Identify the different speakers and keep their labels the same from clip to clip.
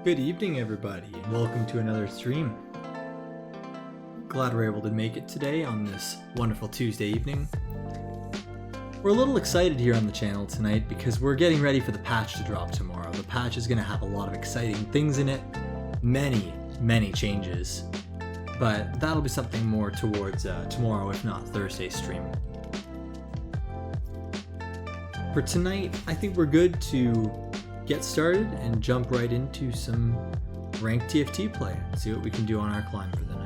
Speaker 1: Good evening, everybody, and welcome to another stream. Glad we're able to make it today on this wonderful Tuesday evening. We're a little excited here on the channel tonight because we're getting ready for the patch to drop tomorrow. The patch is going to have a lot of exciting things in it, many changes, but that'll be something more towards tomorrow, if not Thursday's stream. For tonight, I think we're good to get started and jump right into some ranked TFT play and see what we can do on our climb for the night.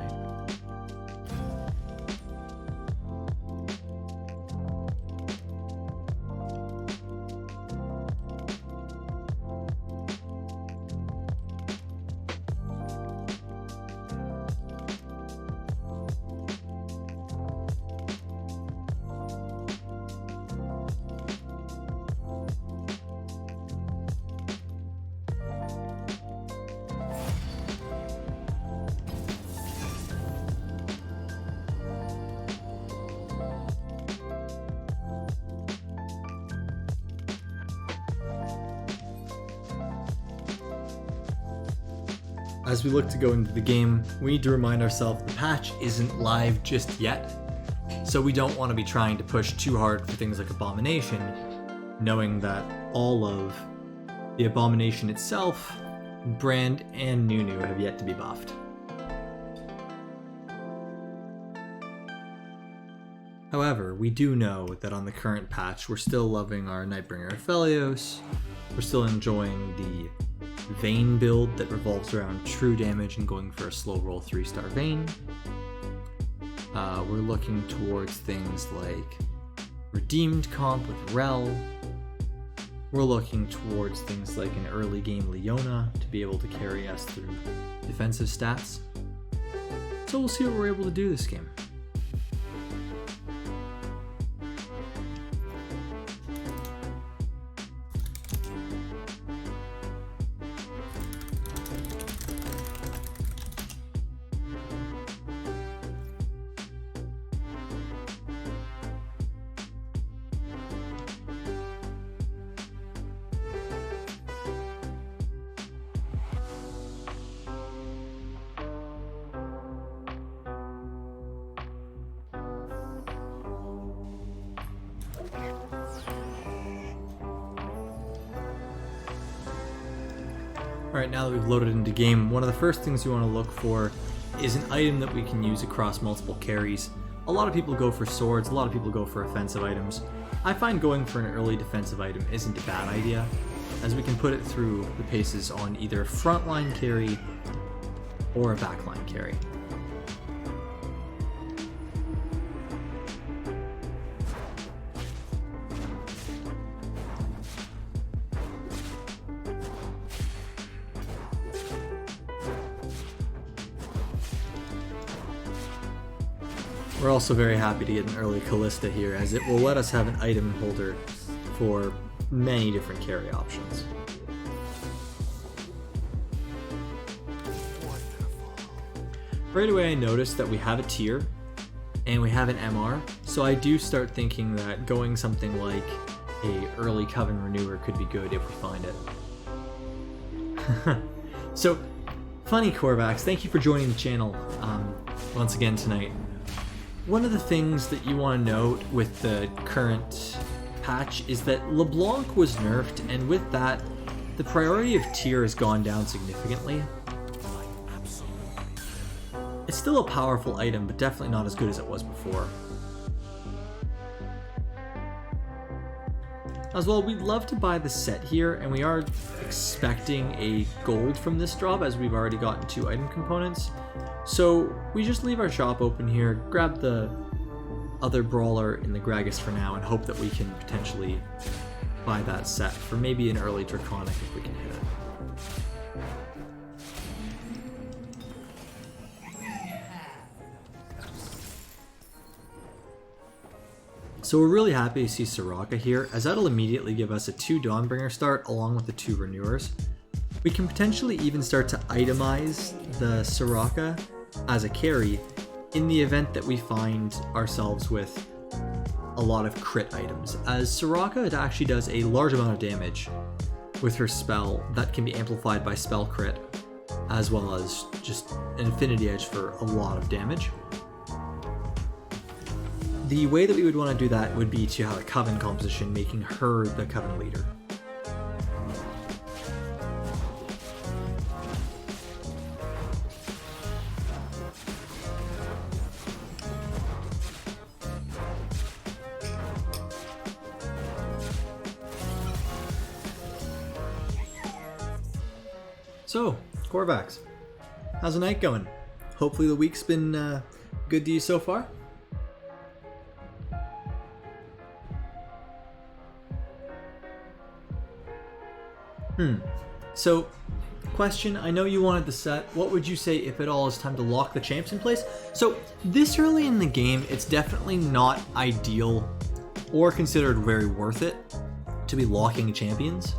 Speaker 1: As we look to go into the game, we need to remind ourselves the patch isn't live just yet, so we don't want to be trying to push too hard for things like Abomination, knowing that all of the Abomination itself, Brand, and Nunu have yet to be buffed. However, we do know that on the current patch, we're still loving our Nightbringer Vel'koz, we're still enjoying the Vayne build that revolves around true damage and going for a slow roll 3-star Vayne. We're looking towards things like redeemed comp with Reroll. We're looking towards things like an early game Leona to be able to carry us through defensive stats. So we'll see what we're able to do this game. Alright, now that we've loaded into game, one of the first things you want to look for is an item that we can use across multiple carries. A lot of people go for swords, a lot of people go for offensive items. I find going for an early defensive item isn't a bad idea, as we can put it through the paces on either a frontline carry or a backline carry. We're also very happy to get an early Callista here, as it will let us have an item holder for many different carry options. Right away I noticed that we have a tier and we have an MR, so I do start thinking that going something like a early Coven Renewer could be good if we find it. So, funny Corvax, thank you for joining the channel once again tonight. One of the things that you want to note with the current patch is that LeBlanc was nerfed, and with that, the priority of tier has gone down significantly. It's still a powerful item, but definitely not as good as it was before. As well, we'd love to buy the set here, and we are expecting a gold from this drop, as we've already gotten 2 item components. So we just leave our shop open here, grab the other brawler in the Gragas for now, and hope that we can potentially buy that set for maybe an early Draconic if we can hit it. So we're really happy to see Soraka here, as that'll immediately give us a 2 Dawnbringer start along with the 2 Renewers. We can potentially even start to itemize the Soraka as a carry in the event that we find ourselves with a lot of crit items, as Soraka, it actually does a large amount of damage with her spell that can be amplified by spell crit, as well as just an Infinity Edge for a lot of damage. The way that we would want to do that would be to have a Coven composition, making her the Coven leader. So, Korvax, how's the night going? Hopefully the week's been good to you so far? So, question, I know you wanted the set. What would you say, if at all, is time to lock the champs in place? So, this early in the game, it's definitely not ideal or considered very worth it to be locking champions.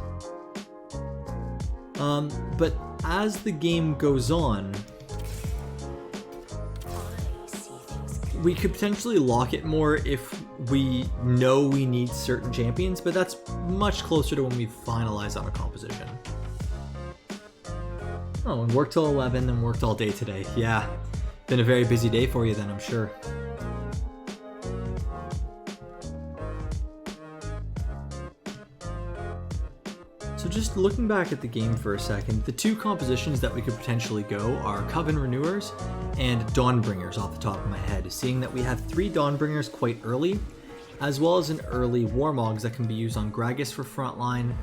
Speaker 1: But as the game goes on, we could potentially lock it more if we know we need certain champions, but that's much closer to when we finalize on a composition. Oh, and worked till 11 and worked all day today. Yeah, been a very busy day for you then, I'm sure. So just looking back at the game for a second, the two compositions that we could potentially go are Coven Renewers and Dawnbringers off the top of my head, seeing that we have 3 Dawnbringers quite early, as well as an early Warmogs that can be used on Gragas for frontline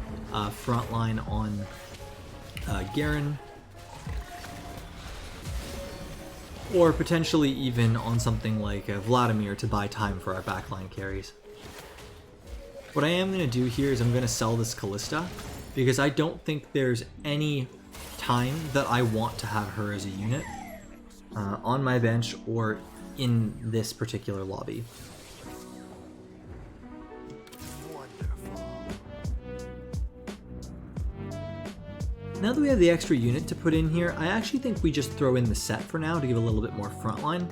Speaker 1: on Garen, or potentially even on something like Vladimir to buy time for our backline carries. What I am going to do here is I'm going to sell this Callista, because I don't think there's any time that I want to have her as a unit on my bench or in this particular lobby. Now that we have the extra unit to put in here, I actually think we just throw in the set for now to give a little bit more frontline,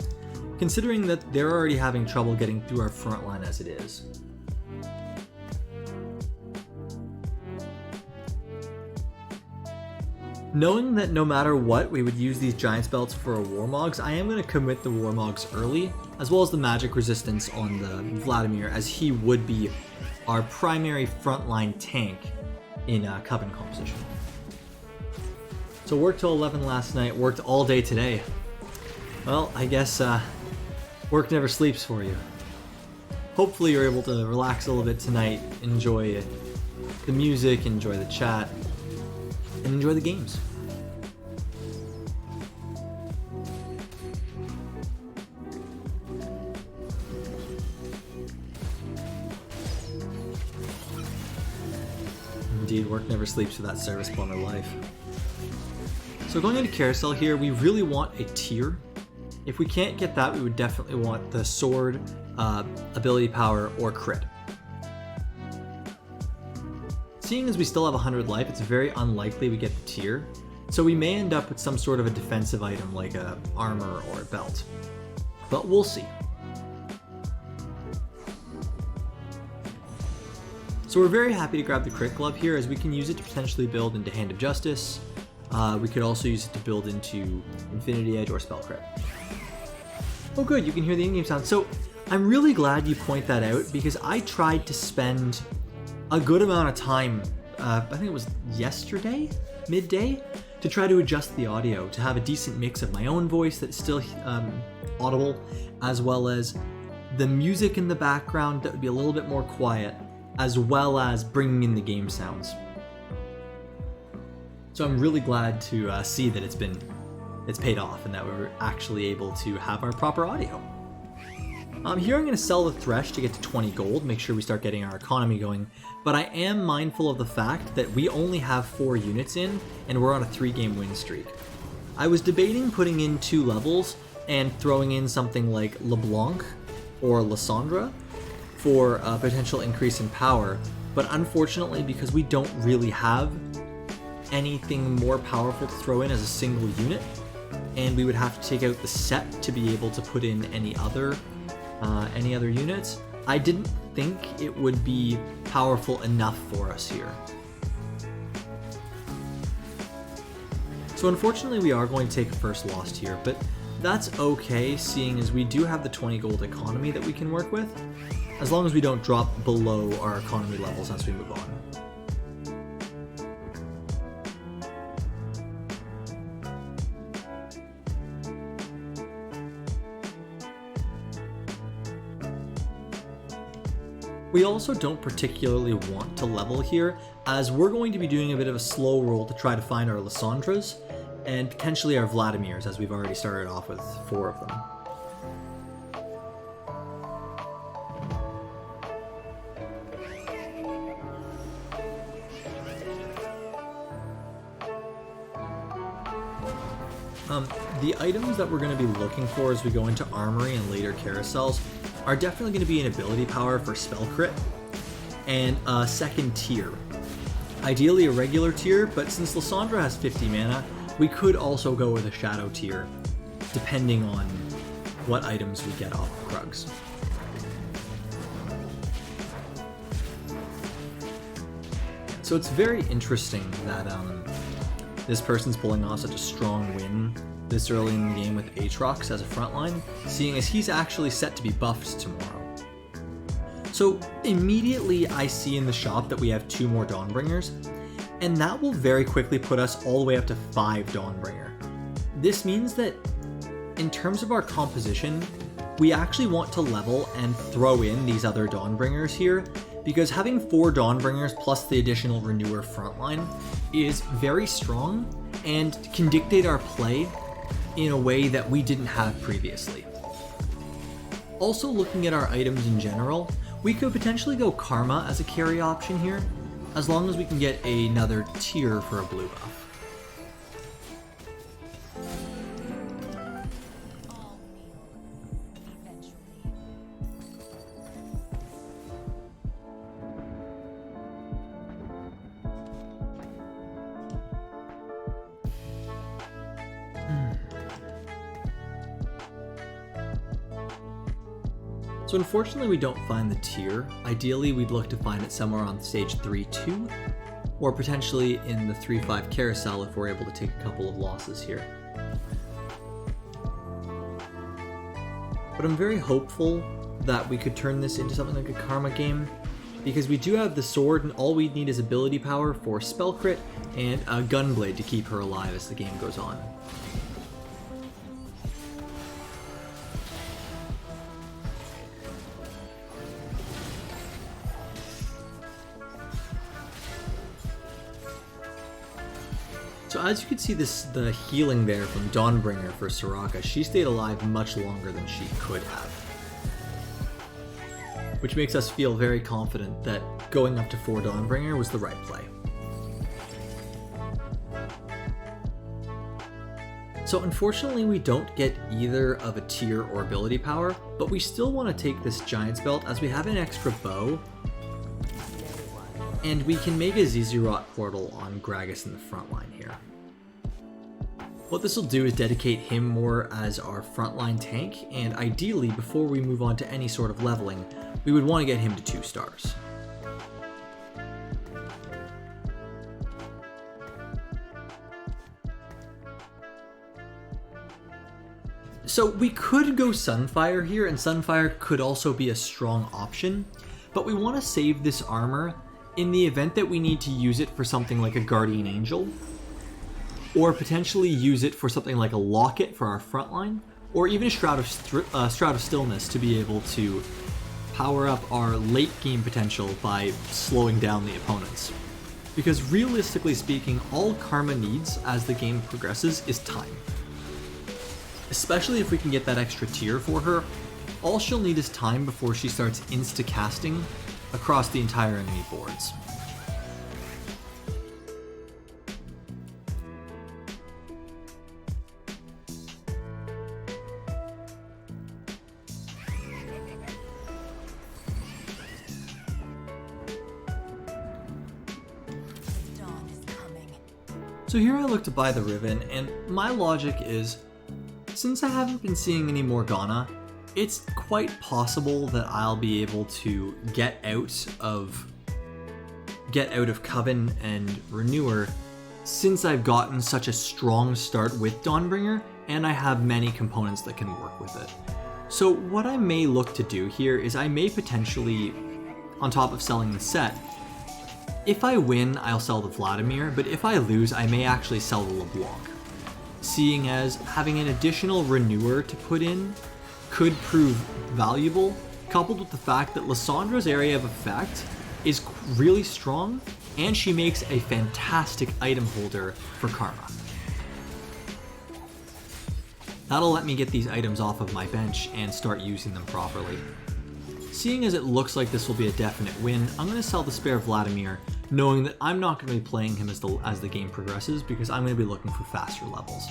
Speaker 1: considering that they're already having trouble getting through our frontline as it is. Knowing that no matter what, we would use these Giant's Belts for our Warmogs, I am going to commit the Warmogs early, as well as the magic resistance on the Vladimir, as he would be our primary frontline tank in Coven composition. So worked till 11 last night, worked all day today. Well, I guess work never sleeps for you. Hopefully you're able to relax a little bit tonight, enjoy the music, enjoy the chat, and enjoy the games. Indeed, work never sleeps for that service plumber life. So going into carousel here, we really want a tier. If we can't get that, we would definitely want the sword, ability power, or crit. Seeing as we still have 100 life, it's very unlikely we get the tier, so we may end up with some sort of a defensive item like a armor or a belt, but we'll see. So we're very happy to grab the crit glove here, as we can use it to potentially build into Hand of Justice. We could also use it to build into Infinity Edge or Spell Crit. Oh good, you can hear the in-game sound. So I'm really glad you point that out, because I tried to spend a good amount of time, I think it was yesterday, midday, to try to adjust the audio, to have a decent mix of my own voice that's still audible, as well as the music in the background that would be a little bit more quiet, as well as bringing in the game sounds. So I'm really glad to see that it's paid off and that we're actually able to have our proper audio. Here I'm going to sell the Thresh to get to 20 gold, make sure we start getting our economy going, but I am mindful of the fact that we only have 4 units in, and we're on a 3-game win streak. I was debating putting in 2 levels and throwing in something like LeBlanc or Lysandra for a potential increase in power, but unfortunately, because we don't really have anything more powerful to throw in as a single unit, and we would have to take out the set to be able to put in any other units, I didn't think it would be powerful enough for us here. So unfortunately we are going to take a first loss here, but that's okay, seeing as we do have the 20 gold economy that we can work with, as long as we don't drop below our economy levels as we move on. We also don't particularly want to level here, as we're going to be doing a bit of a slow roll to try to find our Lissandras, and potentially our Vladimirs, as we've already started off with 4 of them. The items that we're going to be looking for as we go into Armory and later carousels are definitely going to be an ability power for spell crit and a second tier. Ideally a regular tier, but since Lissandra has 50 mana, we could also go with a shadow tier, depending on what items we get off of Krugs. So it's very interesting that this person's pulling off such a strong win this early in the game with Aatrox as a frontline, seeing as he's actually set to be buffed tomorrow. So immediately I see in the shop that we have 2 more Dawnbringers, and that will very quickly put us all the way up to 5 Dawnbringer. This means that in terms of our composition, we actually want to level and throw in these other Dawnbringers here, because having 4 Dawnbringers plus the additional Renewer frontline is very strong and can dictate our play in a way that we didn't have previously. Also, looking at our items in general, we could potentially go Karma as a carry option here, as long as we can get another tier for a blue buff. So unfortunately we don't find the tier. Ideally we'd look to find it somewhere on stage 3-2, or potentially in the 3-5 carousel if we're able to take a couple of losses here. But I'm very hopeful that we could turn this into something like a Karma game, because we do have the sword and all we need is ability power for spell crit and a gunblade to keep her alive as the game goes on. So as you can see, the healing there from Dawnbringer for Soraka, she stayed alive much longer than she could have. Which makes us feel very confident that going up to 4 Dawnbringer was the right play. So unfortunately we don't get either of a tier or ability power, but we still want to take this Giant's Belt as we have an extra bow, and we can make a Zizurot portal on Gragas in the front line here. What this will do is dedicate him more as our frontline tank, and ideally, before we move on to any sort of leveling, we would want to get him to 2 stars. So we could go Sunfire here, and Sunfire could also be a strong option, but we want to save this armor in the event that we need to use it for something like a Guardian Angel, or potentially use it for something like a Locket for our frontline, or even a Shroud of Stillness to be able to power up our late game potential by slowing down the opponents. Because realistically speaking, all Karma needs as the game progresses is time. Especially if we can get that extra tier for her, all she'll need is time before she starts insta-casting across the entire enemy boards. So here I look to buy the Riven, and my logic is, since I haven't been seeing any Morgana, it's quite possible that I'll be able to get out of Coven and Renewer since I've gotten such a strong start with Dawnbringer, and I have many components that can work with it. So what I may look to do here is I may potentially, on top of selling the set, if I win, I'll sell the Vladimir, but if I lose, I may actually sell the LeBlanc. Seeing as having an additional renewer to put in could prove valuable, coupled with the fact that Lissandra's area of effect is really strong, and she makes a fantastic item holder for Karma. That'll let me get these items off of my bench and start using them properly. Seeing as it looks like this will be a definite win, I'm going to sell the spare Vladimir, knowing that I'm not going to be playing him as the game progresses, because I'm going to be looking for faster levels.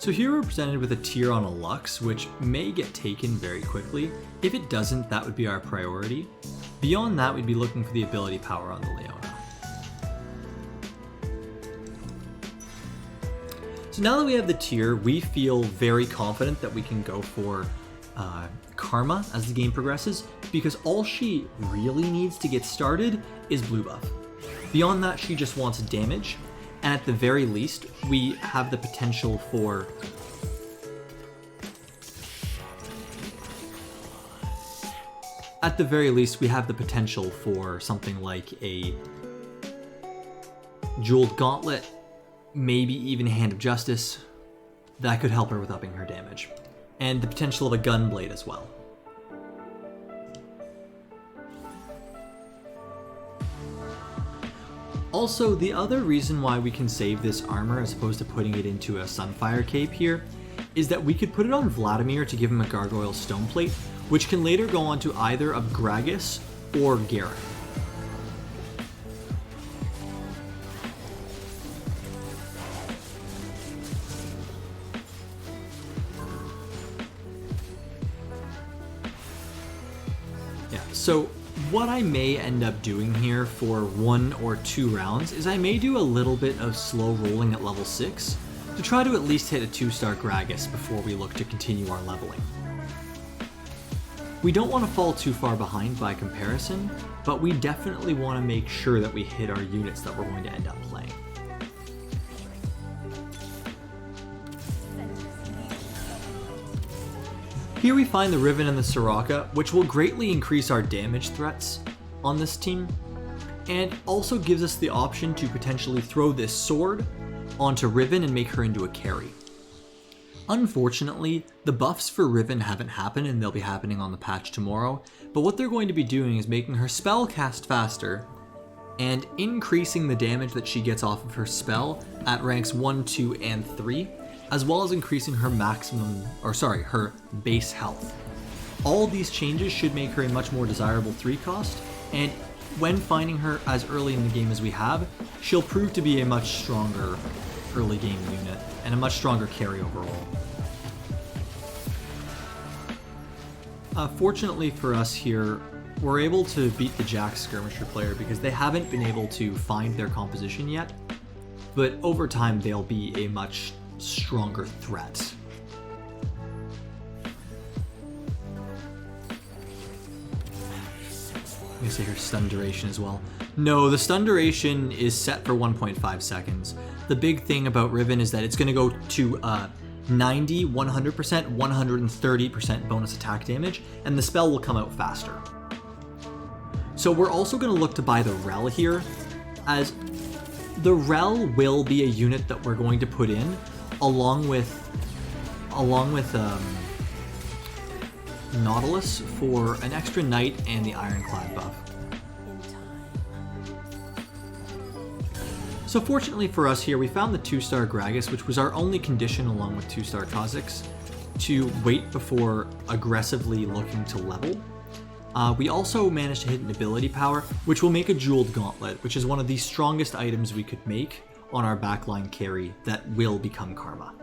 Speaker 1: So here we're presented with a tier on a Lux, which may get taken very quickly. If it doesn't, that would be our priority. Beyond that, we'd be looking for the ability power on the Leona. So now that we have the tier, we feel very confident that we can go for Karma as the game progresses, because all she really needs to get started is blue buff. Beyond that, she just wants damage. And at the very least, we have the potential for something like a Jeweled Gauntlet, maybe even Hand of Justice. That could help her with upping her damage. And the potential of a Gunblade as well. Also, the other reason why we can save this armor as opposed to putting it into a Sunfire Cape here is that we could put it on Vladimir to give him a Gargoyle Stoneplate, which can later go onto either of Gragas or Garen. Yeah, so what I may end up doing here for 1 or 2 rounds is I may do a little bit of slow rolling at level 6 to try to at least hit a 2-star Gragas before we look to continue our leveling. We don't want to fall too far behind by comparison, but we definitely want to make sure that we hit our units that we're going to end up playing. Here we find the Riven and the Soraka, which will greatly increase our damage threats on this team, and also gives us the option to potentially throw this sword onto Riven and make her into a carry. Unfortunately, the buffs for Riven haven't happened, and they'll be happening on the patch tomorrow, but what they're going to be doing is making her spell cast faster and increasing the damage that she gets off of her spell at ranks 1, 2, and 3, as well as increasing her her base health. All of these changes should make her a much more desirable 3 cost, and when finding her as early in the game as we have, she'll prove to be a much stronger early game unit and a much stronger carry overall. Fortunately for us here, we're able to beat the Jax Skirmisher player because they haven't been able to find their composition yet, but over time they'll be a much stronger threat. Let me see her stun duration as well. No, the stun duration is set for 1.5 seconds. The big thing about Riven is that it's going to go to 90, 100%, 130% bonus attack damage, and the spell will come out faster. So we're also going to look to buy the Rel here, as the Rel will be a unit that we're going to put in along with Nautilus for an extra Knight and the Ironclad buff. So fortunately for us here, we found the 2-star Gragas, which was our only condition along with 2-star Kha'Zix, to wait before aggressively looking to level. We also managed to hit an ability power, which will make a Jeweled Gauntlet, which is one of the strongest items we could make on our backline carry that will become Karma.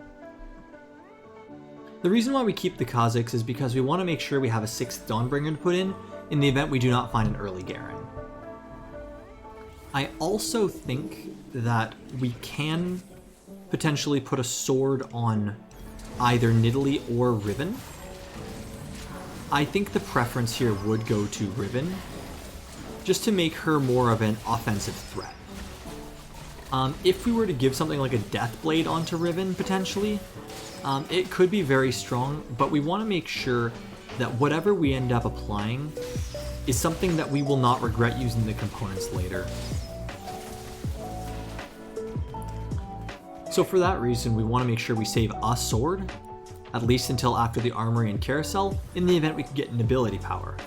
Speaker 1: The reason why we keep the Kha'Zix is because we want to make sure we have a 6th Dawnbringer to put in the event we do not find an early Garen. I also think that we can potentially put a sword on either Nidalee or Riven. I think the preference here would go to Riven, just to make her more of an offensive threat. If we were to give something like a Deathblade onto Riven, potentially, it could be very strong, but we want to make sure that whatever we end up applying is something that we will not regret using the components later. So for that reason, we want to make sure we save a sword, at least until after the Armory and Carousel, in the event we can get an ability power.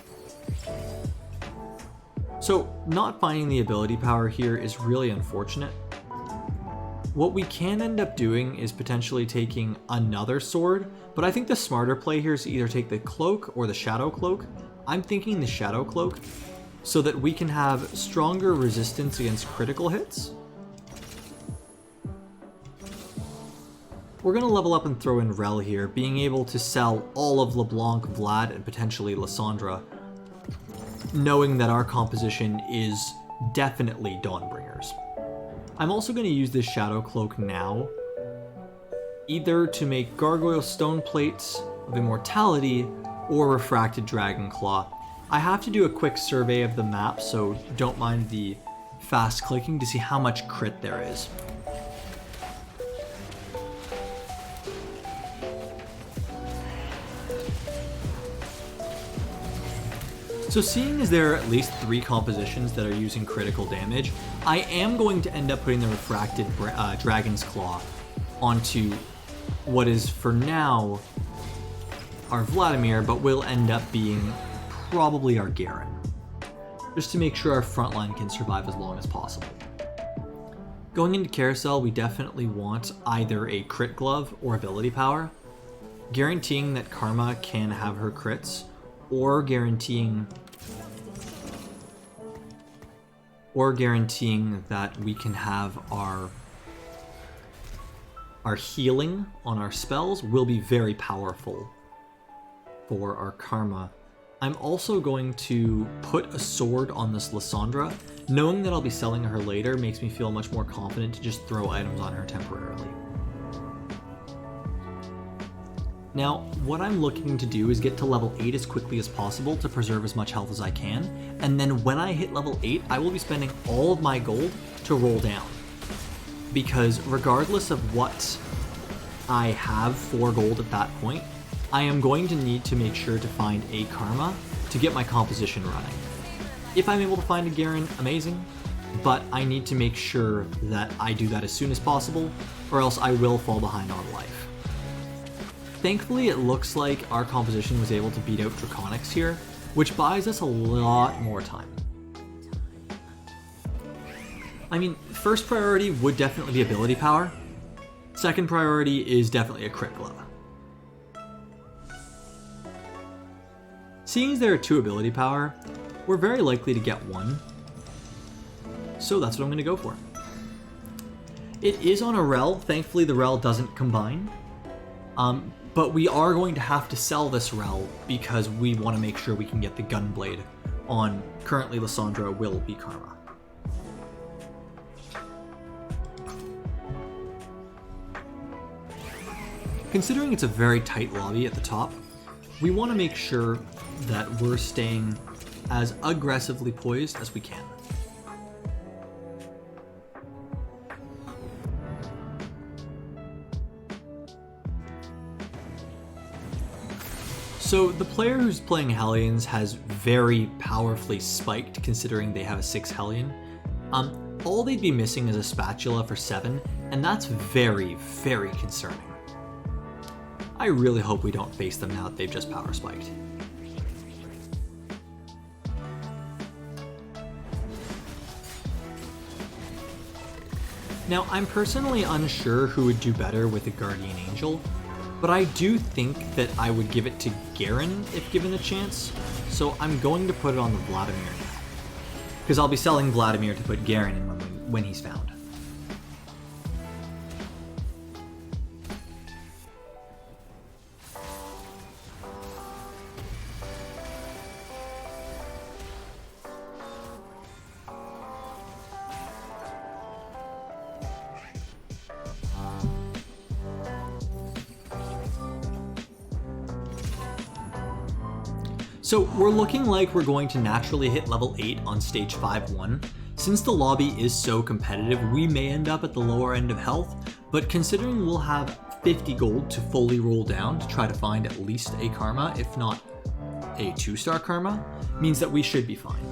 Speaker 1: So not finding the ability power here is really unfortunate. What we can end up doing is potentially taking another sword, but I think the smarter play here is to either take the Cloak or the Shadow Cloak. I'm thinking the Shadow Cloak, so that we can have stronger resistance against critical hits. We're going to level up and throw in Rel here, being able to sell all of LeBlanc, Vlad, and potentially Lysandra, knowing that our composition is definitely Dawnbringers. I'm also going to use this Shadow Cloak now, either to make Gargoyle Stone Plates of Immortality or Refracted Dragon Claw. I have to do a quick survey of the map, so don't mind the fast clicking to see how much crit there is. So seeing as there are at least 3 compositions that are using critical damage, I am going to end up putting the Refracted Dragon's Claw onto what is for now our Vladimir, but will end up being probably our Garen, just to make sure our front line can survive as long as possible. Going into Carousel, we definitely want either a crit glove or ability power, guaranteeing that Karma can have her crits, or guaranteeing that we can have our healing on our spells will be very powerful for our Karma. I'm also going to put a sword on this Lysandra. Knowing that I'll be selling her later makes me feel much more confident to just throw items on her temporarily. Now, what I'm looking to do is get to level 8 as quickly as possible to preserve as much health as I can, and then when I hit level 8, I will be spending all of my gold to roll down. Because regardless of what I have for gold at that point, I am going to need to make sure to find a Karma to get my composition running. If I'm able to find a Garen, amazing, but I need to make sure that I do that as soon as possible, or else I will fall behind on life. Thankfully, it looks like our composition was able to beat out Draconics here, which buys us a lot more time. I mean, first priority would definitely be ability power. Second priority is definitely a crit glove. Seeing as there are 2 ability power, we're very likely to get 1. So that's what I'm going to go for. It is on a Rel. Thankfully, the Rel doesn't combine. But we are going to have to sell this Rel because we want to make sure we can get the Gunblade on currently Lysandra will be Karma. Considering it's a very tight lobby at the top, we want to make sure that we're staying as aggressively poised as we can. So the player who's playing Hellions has very powerfully spiked considering they have a 6 Hellion. All they'd be missing is a spatula for 7, and that's very, very concerning. I really hope we don't face them now that they've just power spiked. Now, I'm personally unsure who would do better with a Guardian Angel, but I do think that I would give it to Garen if given a chance, so I'm going to put it on the Vladimir now. Because I'll be selling Vladimir to put Garen in when he's found. So we're looking like we're going to naturally hit level 8 on stage 5-1. Since the lobby is so competitive, we may end up at the lower end of health, but considering we'll have 50 gold to fully roll down to try to find at least a karma, if not a 2-star karma, means that we should be fine.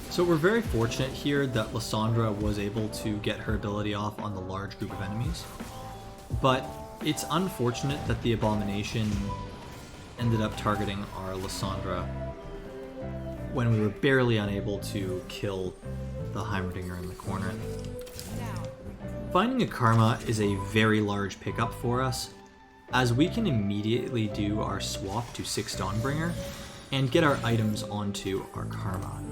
Speaker 1: So we're very fortunate here that Lissandra was able to get her ability off on the large group of enemies, but it's unfortunate that the Abomination ended up targeting our Lissandra when we were barely unable to kill the Heimerdinger in the corner. Finding a Karma is a very large pickup for us, as we can immediately do our swap to 6 Dawnbringer and get our items onto our Karma.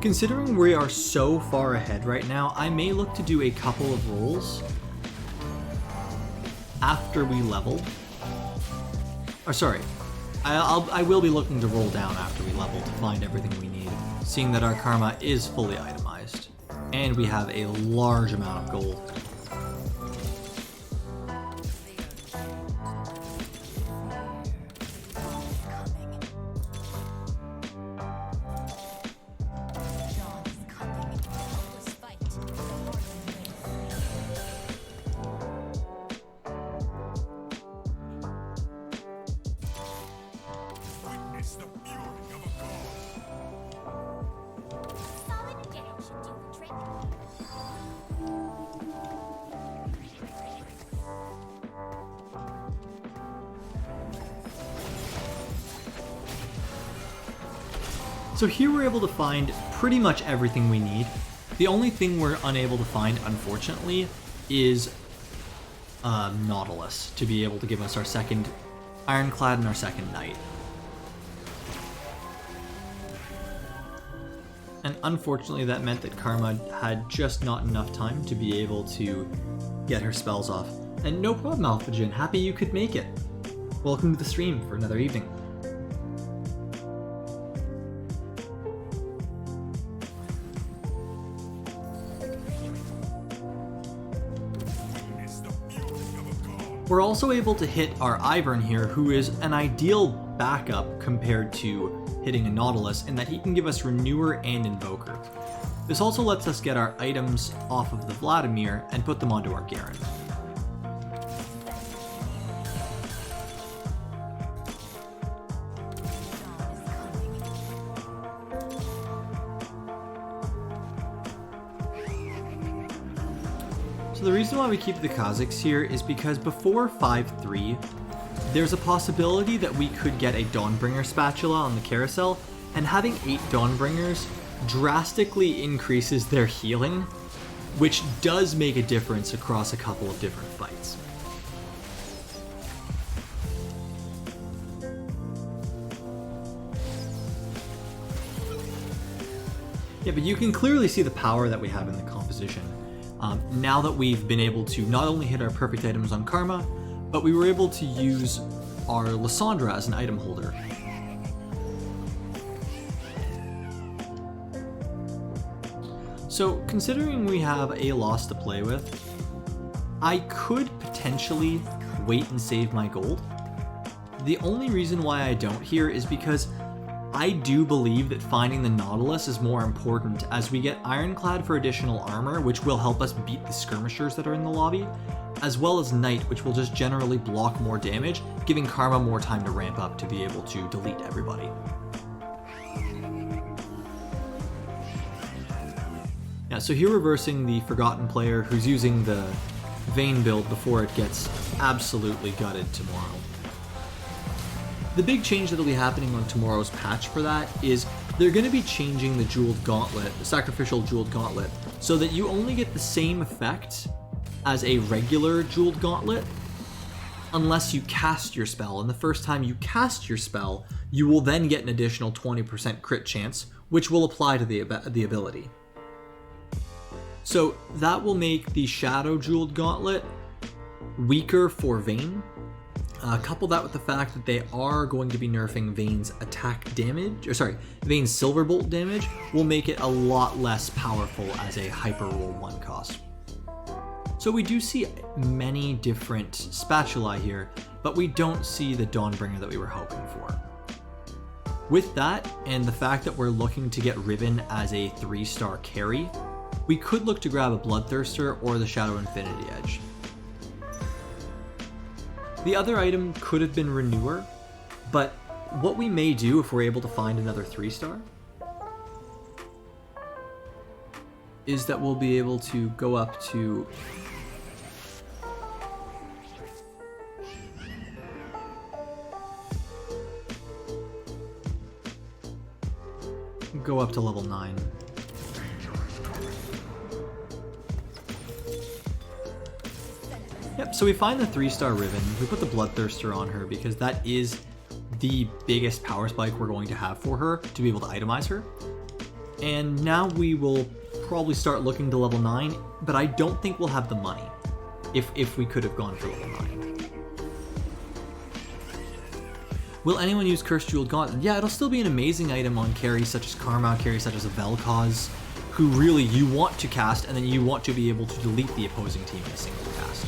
Speaker 1: Considering we are so far ahead right now, I may look to do a couple of rolls after we level. Or sorry, I will be looking to roll down after we level to find everything we need, seeing that our Karma is fully itemized, and we have a large amount of gold. So here we're able to find pretty much everything we need. The only thing we're unable to find, unfortunately, is Nautilus to be able to give us our second Ironclad and our second Knight. And unfortunately that meant that Karma had just not enough time to be able to get her spells off. And no problem, Alphajin, happy you could make it. Welcome to the stream for another evening. We're also able to hit our Ivern here, who is an ideal backup compared to hitting a Nautilus in that he can give us Renewer and Invoker. This also lets us get our items off of the Vladimir and put them onto our Garen. The reason why we keep the Kazakhs here is because before 5-3, there's a possibility that we could get a Dawnbringer spatula on the carousel, and having 8 Dawnbringers drastically increases their healing, which does make a difference across a couple of different fights. Yeah, but you can clearly see the power that we have in the composition. Now that we've been able to not only hit our perfect items on Karma, but we were able to use our Lissandra as an item holder. So considering we have a loss to play with, I could potentially wait and save my gold. The only reason why I don't here is because I do believe that finding the Nautilus is more important, as we get Ironclad for additional armor, which will help us beat the skirmishers that are in the lobby, as well as Knight, which will just generally block more damage, giving Karma more time to ramp up to be able to delete everybody. Yeah, so here reversing the Forgotten player who's using the Vayne build before it gets absolutely gutted tomorrow. The big change that will be happening on tomorrow's patch for that is they're going to be changing the Jeweled Gauntlet, the Sacrificial Jeweled Gauntlet, so that you only get the same effect as a regular Jeweled Gauntlet unless you cast your spell. And the first time you cast your spell, you will then get an additional 20% crit chance, which will apply to the ability. So that will make the Shadow Jeweled Gauntlet weaker for Vayne. Couple that with the fact that they are going to be nerfing Vayne's attack damage, Vayne's Silverbolt damage, will make it a lot less powerful as a Hyper Roll 1 cost. So we do see many different spatulae here, but we don't see the Dawnbringer that we were hoping for. With that, and the fact that we're looking to get Riven as a 3-star carry, we could look to grab a Bloodthirster or the Shadow Infinity Edge. The other item could have been Renewer, but what we may do if we're able to find another 3-star is that we'll be able to go up to level 9. Yep, so we find the 3-star Riven, we put the Bloodthirster on her because that is the biggest power spike we're going to have for her to be able to itemize her. And now we will probably start looking to level 9, but I don't think we'll have the money if we could have gone for level 9. Will anyone use Cursed Jeweled Gauntlet? Yeah, it'll still be an amazing item on carries such as Karma, carries such as a Vel'koz, who really you want to cast and then you want to be able to delete the opposing team in a single cast.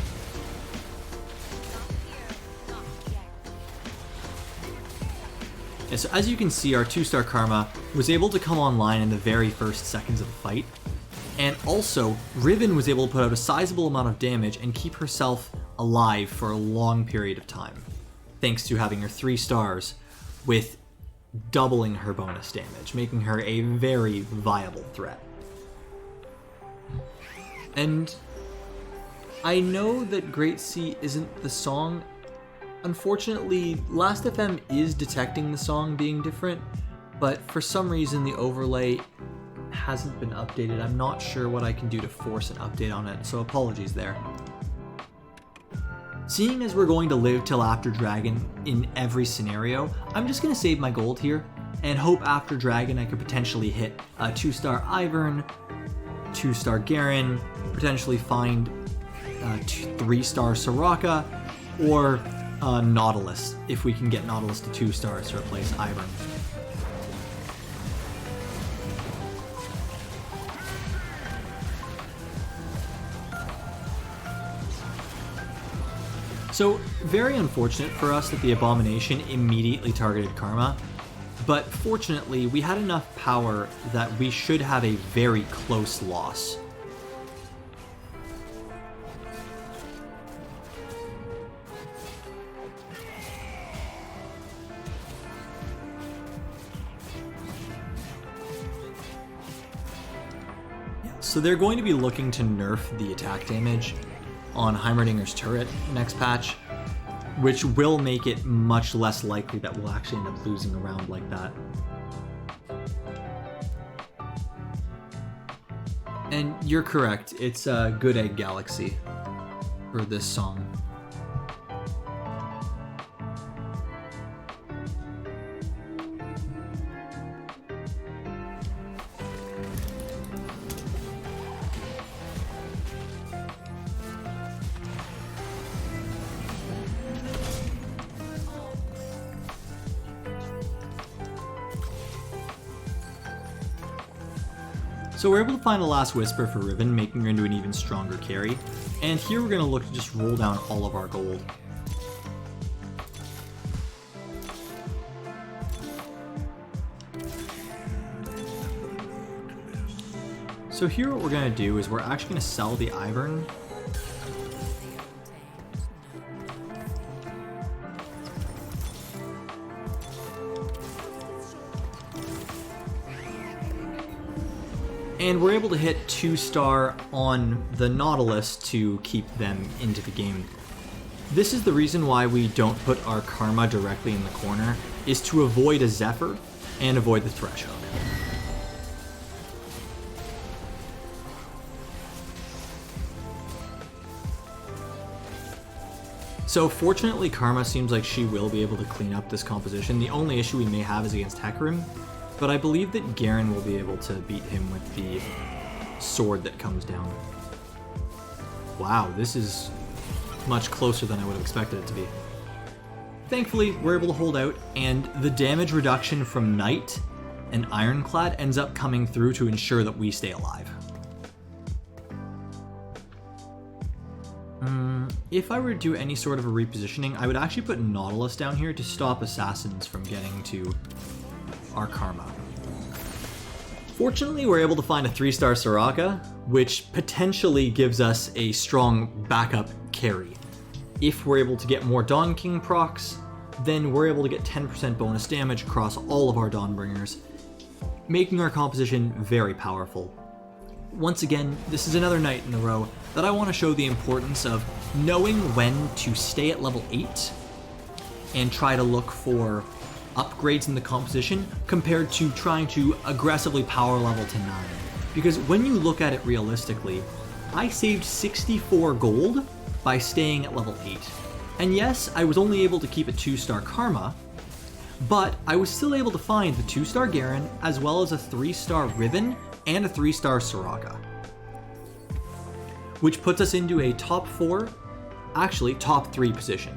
Speaker 1: And so as you can see, our 2-star Karma was able to come online in the very first seconds of the fight. And also, Riven was able to put out a sizable amount of damage and keep herself alive for a long period of time, thanks to having her 3 stars with doubling her bonus damage, making her a very viable threat. And I know that Great Sea isn't the song. Unfortunately, Last.fm is detecting the song being different, but for some reason the overlay hasn't been updated. I'm not sure what I can do to force an update on it, so apologies there. Seeing as we're going to live till after Dragon in every scenario, I'm just going to save my gold here and hope after Dragon I could potentially hit a 2-star Ivern, 2-star Garen, potentially find 3-star Soraka, or Nautilus, if we can get Nautilus to 2 stars to replace Ivern. So, very unfortunate for us that the Abomination immediately targeted Karma, but fortunately we had enough power that we should have a very close loss. So they're going to be looking to nerf the attack damage on Heimerdinger's turret next patch, which will make it much less likely that we'll actually end up losing a round like that. And you're correct, it's a Good Egg Galaxy for this song. So we're able to find a last Whisper for Riven, making her into an even stronger carry. And here we're going to look to just roll down all of our gold. So here what we're going to do is we're actually going to sell the Ivern. And we're able to hit 2-star on the Nautilus to keep them into the game. This is the reason why we don't put our Karma directly in the corner, is to avoid a Zephyr, and avoid the Thresh Hook. So fortunately, Karma seems like she will be able to clean up this composition. The only issue we may have is against Hecarim, but I believe that Garen will be able to beat him with the sword that comes down. Wow, this is much closer than I would have expected it to be. Thankfully, we're able to hold out, and the damage reduction from Knight and Ironclad ends up coming through to ensure that we stay alive. If I were to do any sort of a repositioning, I would actually put Nautilus down here to stop assassins from getting to our Karma. Fortunately, we're able to find a 3-star Soraka, which potentially gives us a strong backup carry. If we're able to get more Dawn King procs, then we're able to get 10% bonus damage across all of our Dawnbringers, making our composition very powerful. Once again, this is another night in a row that I want to show the importance of knowing when to stay at level 8 and try to look for upgrades in the composition compared to trying to aggressively power level to 9. Because when you look at it realistically, I saved 64 gold by staying at level 8. And yes, I was only able to keep a 2-star Karma, but I was still able to find the 2-star Garen as well as a 3-star Riven and a 3-star Soraka, which puts us into a top 4, actually top 3 position.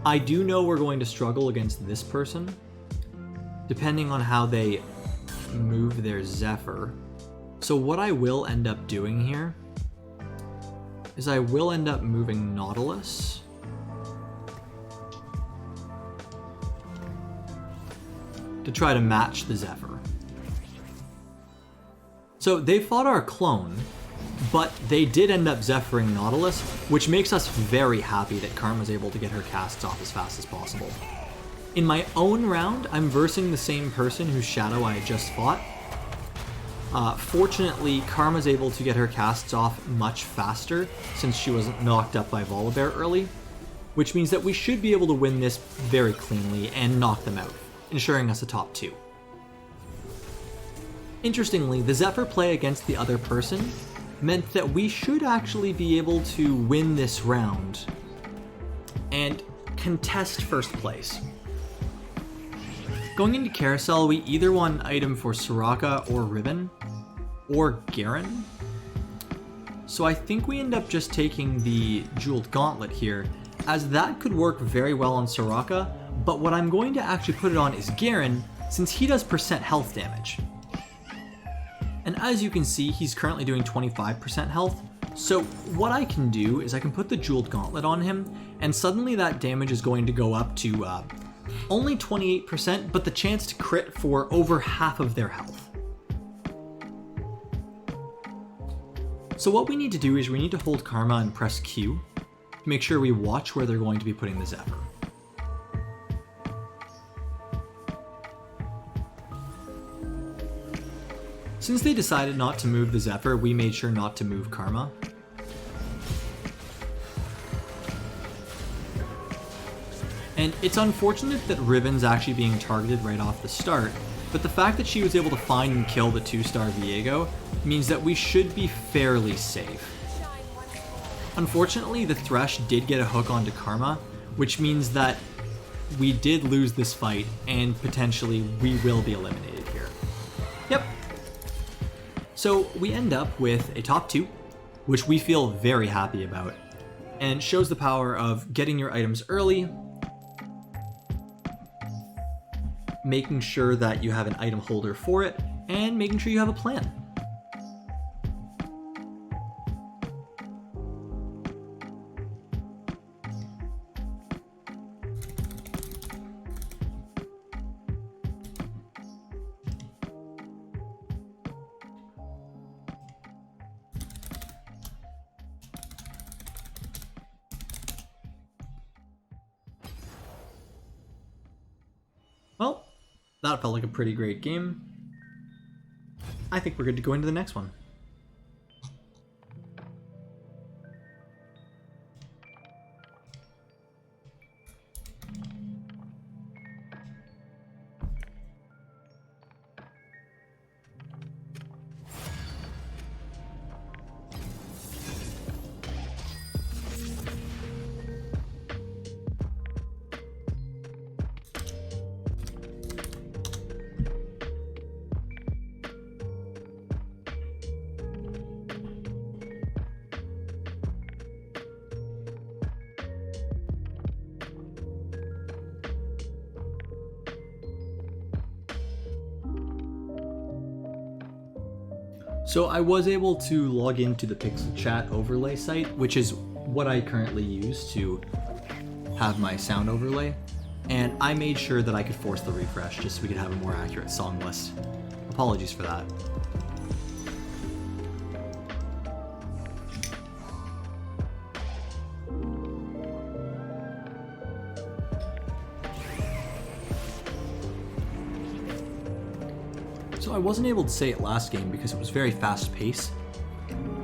Speaker 1: I do know we're going to struggle against this person, depending on how they move their Zephyr. So what I will end up doing here is I will end up moving Nautilus to try to match the Zephyr. So they fought our clone, but they did end up Zephyring Nautilus, which makes us very happy that Karma's able to get her casts off as fast as possible. In my own round, I'm versing the same person whose Shadow I had just fought. Fortunately, Karma's able to get her casts off much faster since she wasn't knocked up by Volibear early, which means that we should be able to win this very cleanly and knock them out, ensuring us a top 2. Interestingly, the Zephyr play against the other person meant that we should actually be able to win this round and contest first place. Going into Carousel, we either want an item for Soraka or Riven, or Garen. So I think we end up just taking the Jeweled Gauntlet here, as that could work very well on Soraka, but what I'm going to actually put it on is Garen, since he does % health damage. And as you can see, he's currently doing 25% health, so what I can do is I can put the Jeweled Gauntlet on him, and suddenly that damage is going to go up to only 28%, but the chance to crit for over half of their health. So what we need to do is we need to hold Karma and press Q to make sure we watch where they're going to be putting the Zephyr. Since they decided not to move the Zephyr, we made sure not to move Karma. And it's unfortunate that Riven's actually being targeted right off the start, but the fact that she was able to find and kill the 2-star Viego means that we should be fairly safe. Unfortunately, the Thresh did get a hook onto Karma, which means that we did lose this fight, and potentially we will be eliminated here. Yep. So we end up with a top 2, which we feel very happy about, and shows the power of getting your items early, making sure that you have an item holder for it, and making sure you have a plan. Well, that felt like a pretty great game. I think we're good to go into the next one. So I was able to log into the Pixel Chat overlay site, which is what I currently use to have my sound overlay, and I made sure that I could force the refresh just so we could have a more accurate song list. Apologies for that. So I wasn't able to say it last game because it was very fast paced,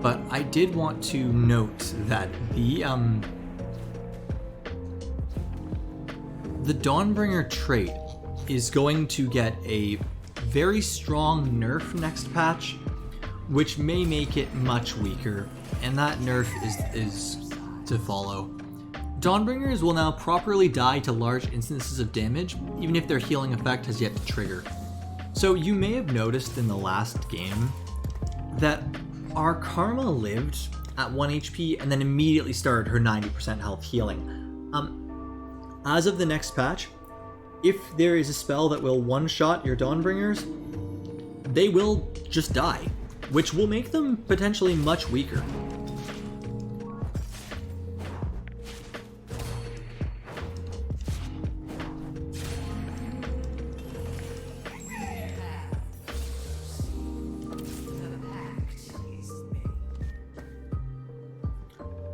Speaker 1: but I did want to note that the Dawnbringer trait is going to get a very strong nerf next patch, which may make it much weaker, and that nerf is to follow. Dawnbringers will now properly die to large instances of damage, even if their healing effect has yet to trigger. So you may have noticed in the last game that our Karma lived at 1 HP and then immediately started her 90% health healing. As of the next patch, if there is a spell that will one-shot your Dawnbringers, they will just die, which will make them potentially much weaker.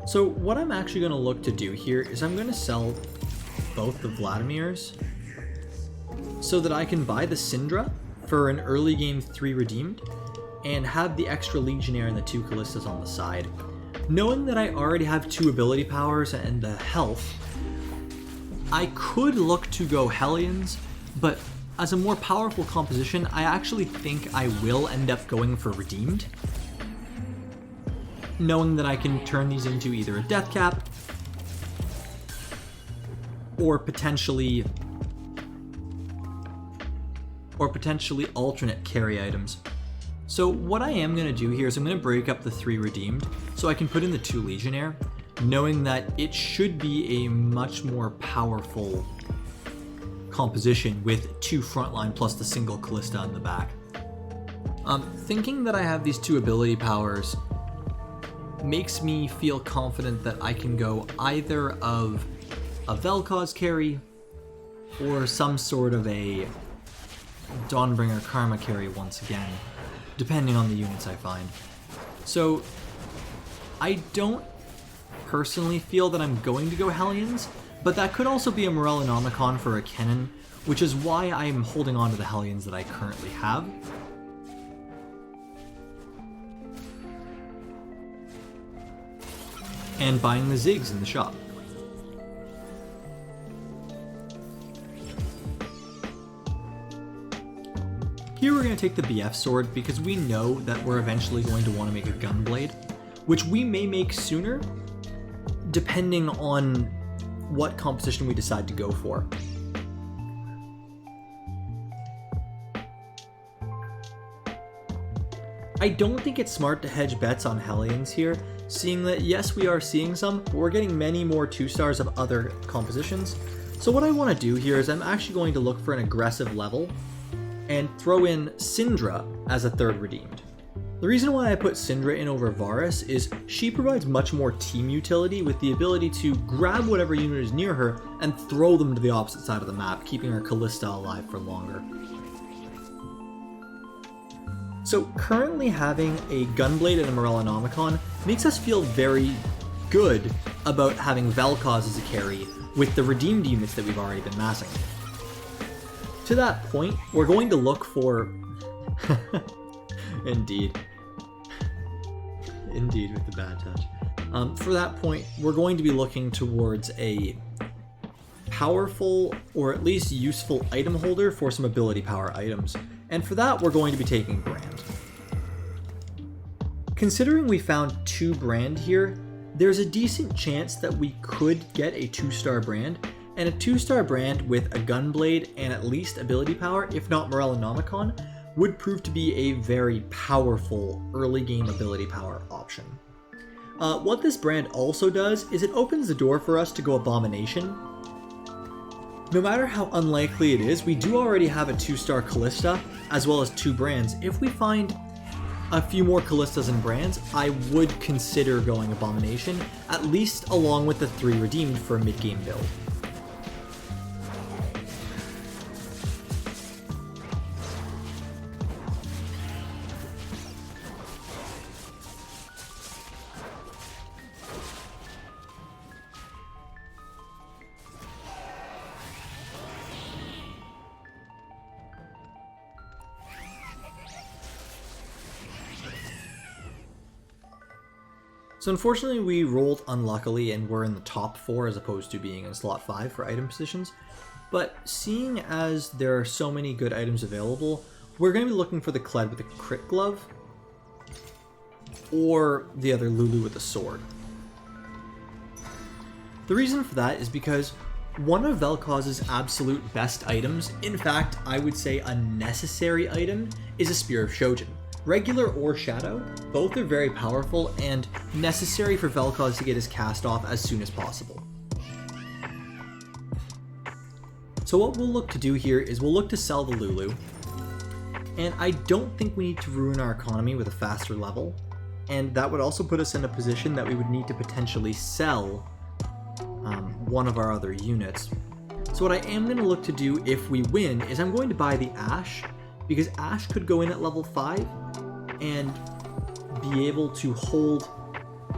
Speaker 1: So what I'm actually going to look to do here is I'm going to sell both the Vladimirs so that I can buy the Syndra for an early game 3 redeemed and have the extra Legionnaire and the 2 Callistas on the side. Knowing that I already have 2 ability powers and the health, I could look to go Hellions, but as a more powerful composition, I actually think I will end up going for redeemed, knowing that I can turn these into either a death cap or potentially alternate carry items. So what I am going to do here is I'm going to break up the 3 redeemed so I can put in the 2 Legionnaire, knowing that it should be a much more powerful composition with 2 frontline plus the single Callista on the back. Thinking that I have these 2 ability powers makes me feel confident that I can go either of a Vel'koz carry or some sort of a Dawnbringer Karma carry once again, depending on the units I find. So I don't personally feel that I'm going to go Hellions, but that could also be a Morellonomicon for a Kennen, which is why I'm holding on to the Hellions that I currently have. And buying the Ziggs in the shop. Here we're going to take the BF sword because we know that we're eventually going to want to make a Gunblade, which we may make sooner depending on what composition we decide to go for. I don't think it's smart to hedge bets on Hellions here, seeing that yes, we are seeing some, but we're getting many more 2-stars of other compositions. So what I want to do here is I'm actually going to look for an aggressive level and throw in Syndra as a 3rd redeemed. The reason why I put Syndra in over Varus is she provides much more team utility with the ability to grab whatever unit is near her and throw them to the opposite side of the map, keeping her Callista alive for longer. So currently having a Gunblade and a Morellonomicon makes us feel very good about having Vel'koz as a carry with the redeemed units that we've already been massing. To that point, we're going to look for... Indeed with the bad touch. For that point, we're going to be looking towards a powerful or at least useful item holder for some ability power items. And for that, we're going to be taking Brand. Considering we found 2 Brand here, there's a decent chance that we could get a 2-star Brand, and a 2-star Brand with a Gunblade and at least ability power, if not Morellonomicon, would prove to be a very powerful early game ability power option. What this Brand also does is it opens the door for us to go Abomination. No matter how unlikely it is, we do already have a 2-star Callista, as well as 2 Brands. If we find a few more Callistas and Brands, I would consider going Abomination, at least along with the 3 redeemed for a mid-game build. So unfortunately we rolled unluckily and we're in the top 4 as opposed to being in slot 5 for item positions. But seeing as there are so many good items available, we're going to be looking for the Kled with a crit glove or the other Lulu with a sword. The reason for that is because one of Vel'koz's absolute best items, in fact I would say a necessary item, is a Spear of Shojin. Regular or Shadow, both are very powerful and necessary for Vel'koz to get his cast off as soon as possible. So what we'll look to do here is we'll look to sell the Lulu, and I don't think we need to ruin our economy with a faster level, and that would also put us in a position that we would need to potentially sell one of our other units. So what I am going to look to do if we win is I'm going to buy the Ashe, because Ashe could go in at level 5 and be able to hold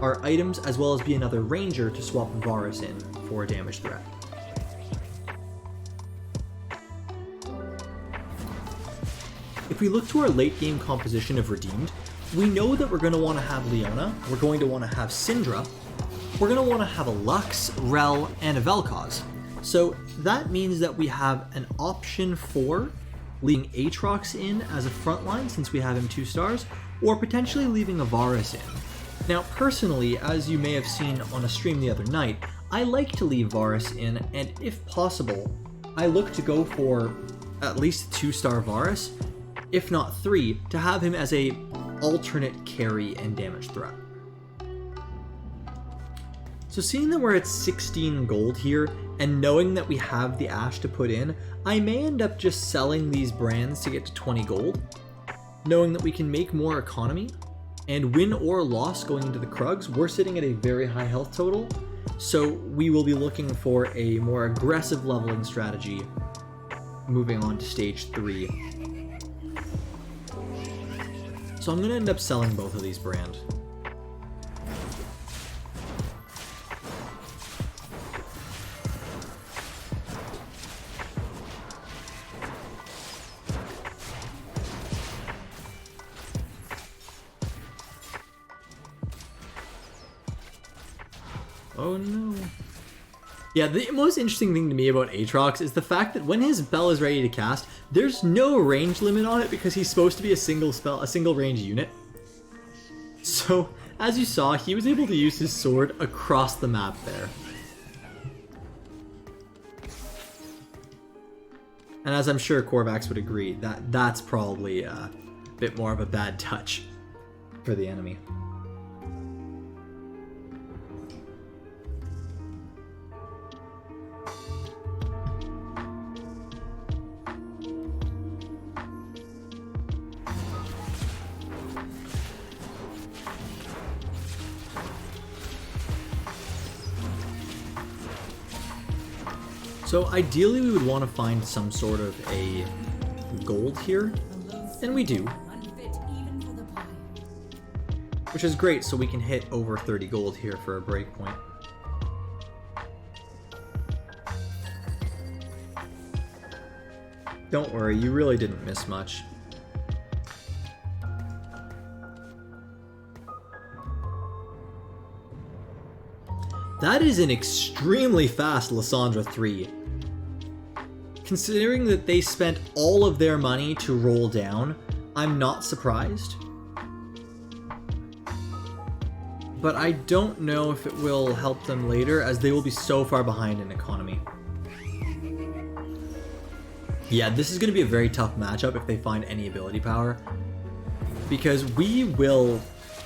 Speaker 1: our items as well as be another ranger to swap Varus in for a damage threat. If we look to our late game composition of redeemed, we know that we're going to want to have Leona, we're going to want to have Syndra, we're going to want to have a Lux, Rel, and a Vel'koz. So that means that we have an option for leaving Aatrox in as a frontline since we have him 2 stars, or potentially leaving a Varus in. Now personally, as you may have seen on a stream the other night, I like to leave Varus in, and if possible, I look to go for at least 2-star Varus, if not 3, to have him as a alternate carry and damage threat. So seeing that we're at 16 gold here, and knowing that we have the Ashe to put in, I may end up just selling these brands to get to 20 gold, knowing that we can make more economy, and win or loss going into the Krugs, we're sitting at a very high health total, so we will be looking for a more aggressive leveling strategy moving on to stage 3. So I'm going to end up selling both of these brands. Oh no. Yeah, the most interesting thing to me about Aatrox is the fact that when his spell is ready to cast, there's no range limit on it because he's supposed to be a single range unit. So, as you saw, he was able to use his sword across the map there. And as I'm sure Korvax would agree, that's probably a bit more of a bad touch for the enemy. So ideally we would want to find some sort of a gold here, and we do. Which is great, so we can hit over 30 gold here for a breakpoint. Don't worry, you really didn't miss much. That is an extremely fast Lysandra 3. Considering that they spent all of their money to roll down, I'm not surprised. But I don't know if it will help them later, as they will be so far behind in economy. Yeah, this is going to be a very tough matchup if they find any ability power, because we will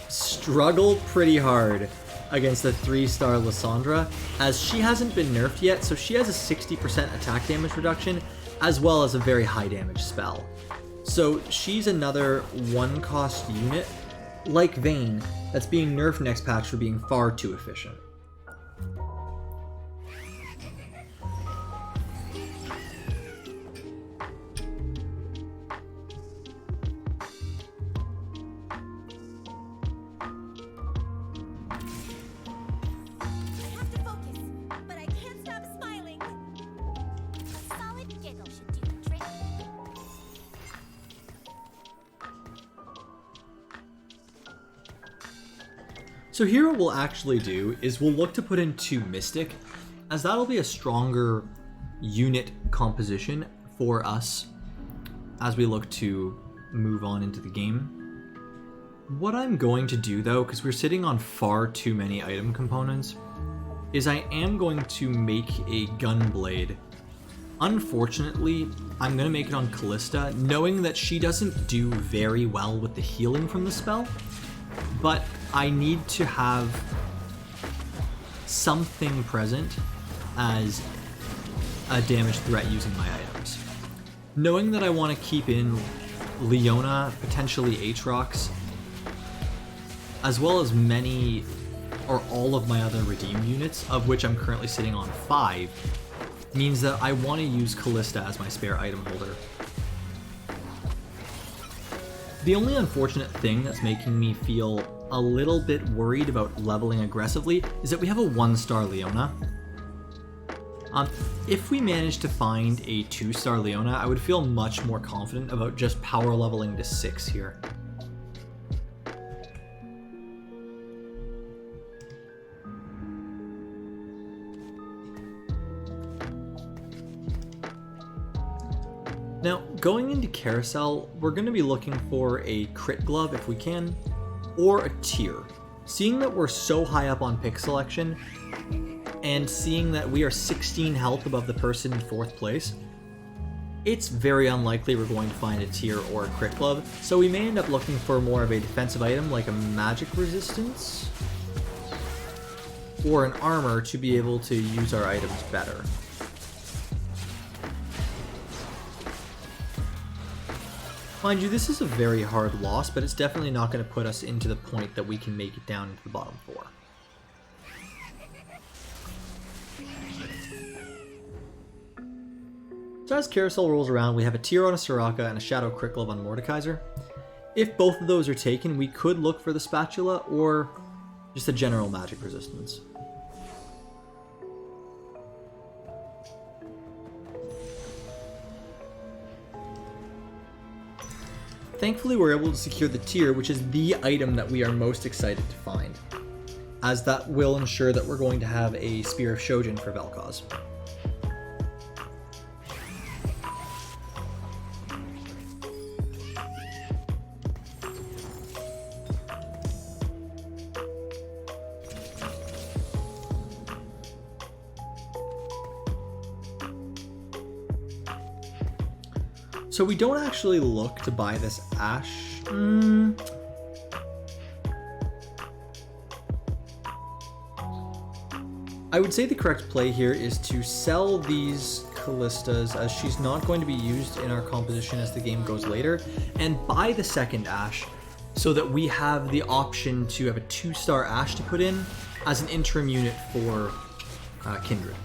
Speaker 1: struggle pretty hard against the 3-star Lysandra, as she hasn't been nerfed yet, so she has a 60% attack damage reduction, as well as a very high damage spell. So she's another one-cost unit, like Vayne, that's being nerfed next patch for being far too efficient. So here what we'll actually do is we'll look to put in 2 Mystic, as that'll be a stronger unit composition for us as we look to move on into the game. What I'm going to do though, because we're sitting on far too many item components, is I am going to make a Gunblade. Unfortunately, I'm going to make it on Callista, knowing that she doesn't do very well with the healing from the spell, but I need to have something present as a damage threat using my items. Knowing that I want to keep in Leona, potentially Aatrox, as well as many or all of my other redeemed units, of which I'm currently sitting on 5, means that I want to use Callista as my spare item holder. The only unfortunate thing that's making me feel a little bit worried about leveling aggressively is that we have a 1-star Leona. If we manage to find a 2-star Leona, I would feel much more confident about just power leveling to 6 here. Now, going into Carousel, we're going to be looking for a crit glove if we can, or a tier. Seeing that we're so high up on pick selection, and seeing that we are 16 health above the person in 4th place, it's very unlikely we're going to find a tier or a crit glove, so we may end up looking for more of a defensive item like a magic resistance, or an armor to be able to use our items better. Mind you, this is a very hard loss, but it's definitely not going to put us into the point that we can make it down into the bottom 4. So as Carousel rolls around, we have a tier on a Soraka and a Shadow Crit Glove on Mordekaiser. If both of those are taken, we could look for the Spatula or just a general magic resistance. Thankfully, we're able to secure the tier, which is the item that we are most excited to find, as that will ensure that we're going to have a Spear of Shojin for Vel'koz. So we don't actually look to buy this Ash. I would say the correct play here is to sell these Callistas, as she's not going to be used in our composition as the game goes later, and buy the second Ash so that we have the option to have a 2-star Ash to put in as an interim unit for Kindred.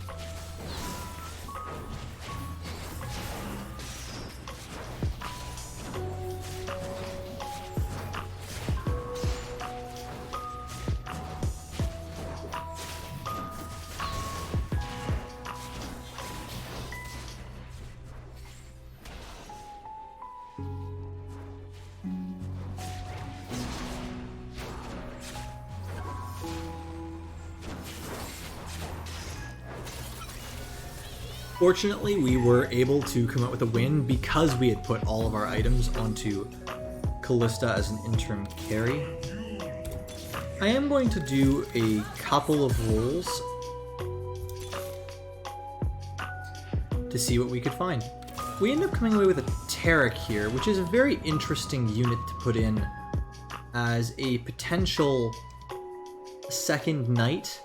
Speaker 1: Fortunately, we were able to come out with a win because we had put all of our items onto Callista as an interim carry. I am going to do a couple of rolls to see what we could find. We end up coming away with a Taric here, which is a very interesting unit to put in as a potential second knight.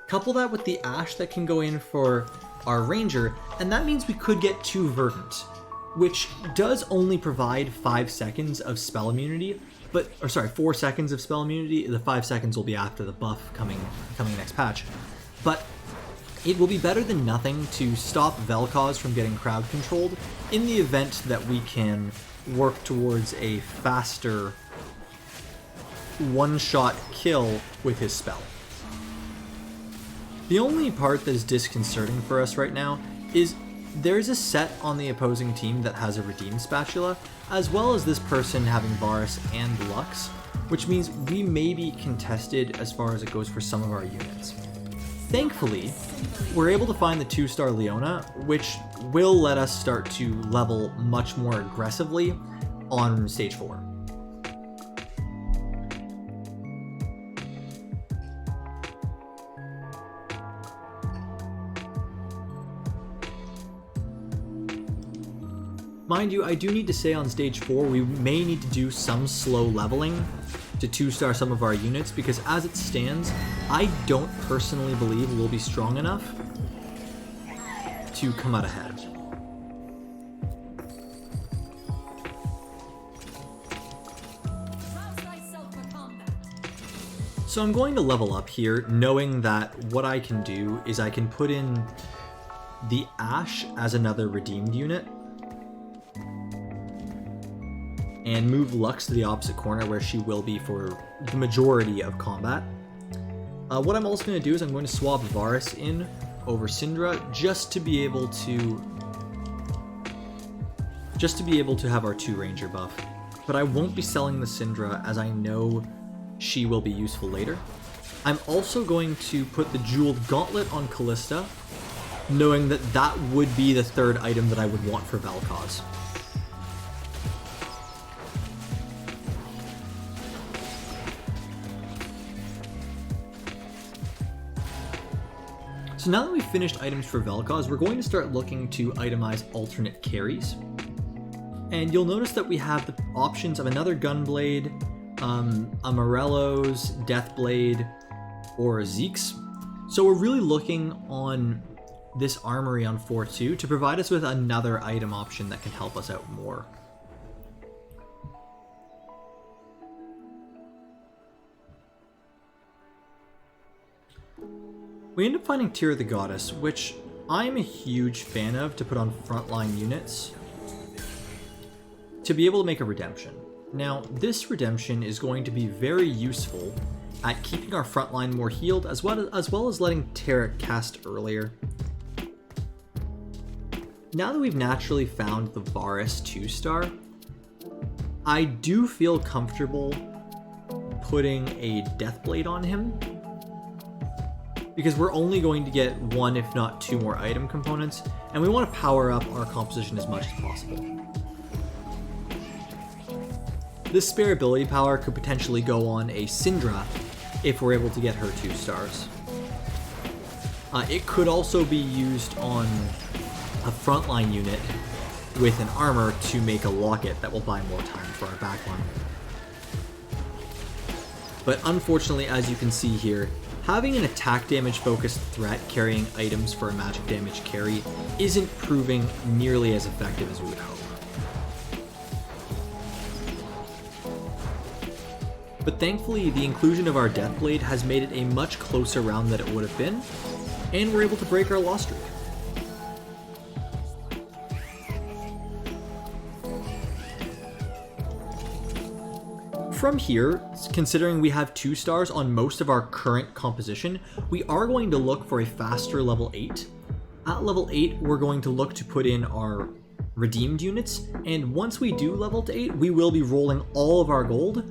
Speaker 1: Couple that with the Ash that can go in for our Ranger, and that means we could get 2 Verdant. which does only provide 5 seconds of spell immunity, but, or sorry, 4 seconds of spell immunity. The 5 seconds will be after the buff coming next patch. But it will be better than nothing to stop Vel'koz from getting crowd controlled in the event that we can work towards a faster one-shot kill with his spell. The only part that is disconcerting for us right now is there's a set on the opposing team that has a Redeem Spatula, as well as this person having Varus and Lux, which means we may be contested as far as it goes for some of our units. Thankfully, we're able to find the 2-star Leona, which will let us start to level much more aggressively on stage 4. Mind you, I do need to say on stage 4, we may need to do some slow leveling to 2-star some of our units, because as it stands, I don't personally believe we'll be strong enough to come out ahead. So I'm going to level up here, knowing that what I can do is I can put in the Ashe as another redeemed unit, and move Lux to the opposite corner where she will be for the majority of combat. What I'm also going to do is I'm going to swap Varus in over Syndra just to be able to have our 2 Ranger buff. But I won't be selling the Syndra as I know she will be useful later. I'm also going to put the Jeweled Gauntlet on Callista, knowing that that would be the 3rd item that I would want for Vel'koz. So now that we've finished items for Vel'koz, we're going to start looking to itemize alternate carries. And you'll notice that we have the options of another Gunblade, a Morello's, Deathblade, or a Zeke's. So we're really looking on this armory on 4-2 to provide us with another item option that can help us out more. We end up finding Tear of the Goddess, which I'm a huge fan of to put on frontline units to be able to make a redemption. Now, this redemption is going to be very useful at keeping our frontline more healed, as well as letting Taric cast earlier. Now that we've naturally found the Varus 2-star, I do feel comfortable putting a Deathblade on him, because we're only going to get 1 if not 2 more item components, and we want to power up our composition as much as possible. This spare ability power could potentially go on a Syndra if we're able to get her 2 stars. It could also be used on a frontline unit with an armor to make a locket that will buy more time for our backline. But unfortunately, as you can see here, having an attack damage focused threat carrying items for a magic damage carry isn't proving nearly as effective as we would hope. But thankfully, the inclusion of our Deathblade has made it a much closer round than it would have been, and we're able to break our loss streak. From here, considering we have 2 stars on most of our current composition, we are going to look for a faster level 8. At level 8, we're going to look to put in our redeemed units, and once we do level to 8, we will be rolling all of our gold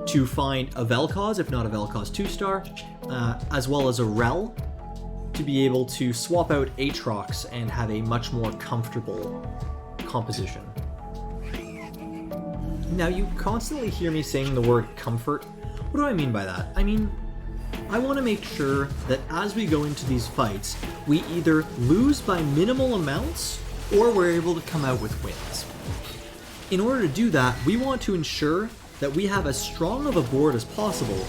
Speaker 1: to find a Vel'koz, if not a Vel'koz 2-star, as well as a Rel, to be able to swap out Aatrox and have a much more comfortable composition. Now, you constantly hear me saying the word comfort. What do I mean by that? I mean, I want to make sure that as we go into these fights, we either lose by minimal amounts or we're able to come out with wins. In order to do that, we want to ensure that we have as strong of a board as possible,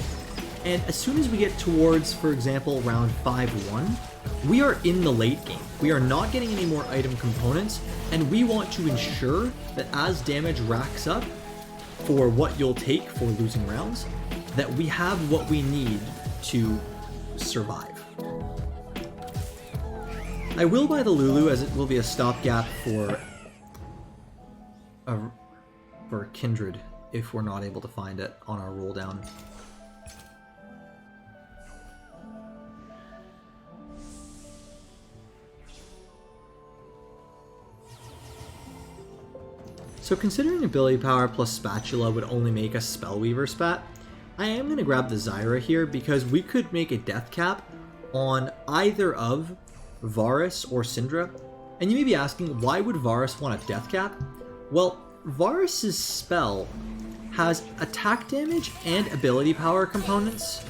Speaker 1: And as soon as we get towards, for example, round 5-1, we are in the late game. We are not getting any more item components, and we want to ensure that as damage racks up for what you'll take for losing rounds, that we have what we need to survive. I will buy the Lulu, as it will be a stopgap for Kindred if we're not able to find it on our roll down. So considering ability power plus spatula would only make us Spellweaver spat, I am going to grab the Zyra here because we could make a death cap on either of Varus or Syndra. And you may be asking, why would Varus want a death cap? Well, Varus's spell has attack damage and ability power components,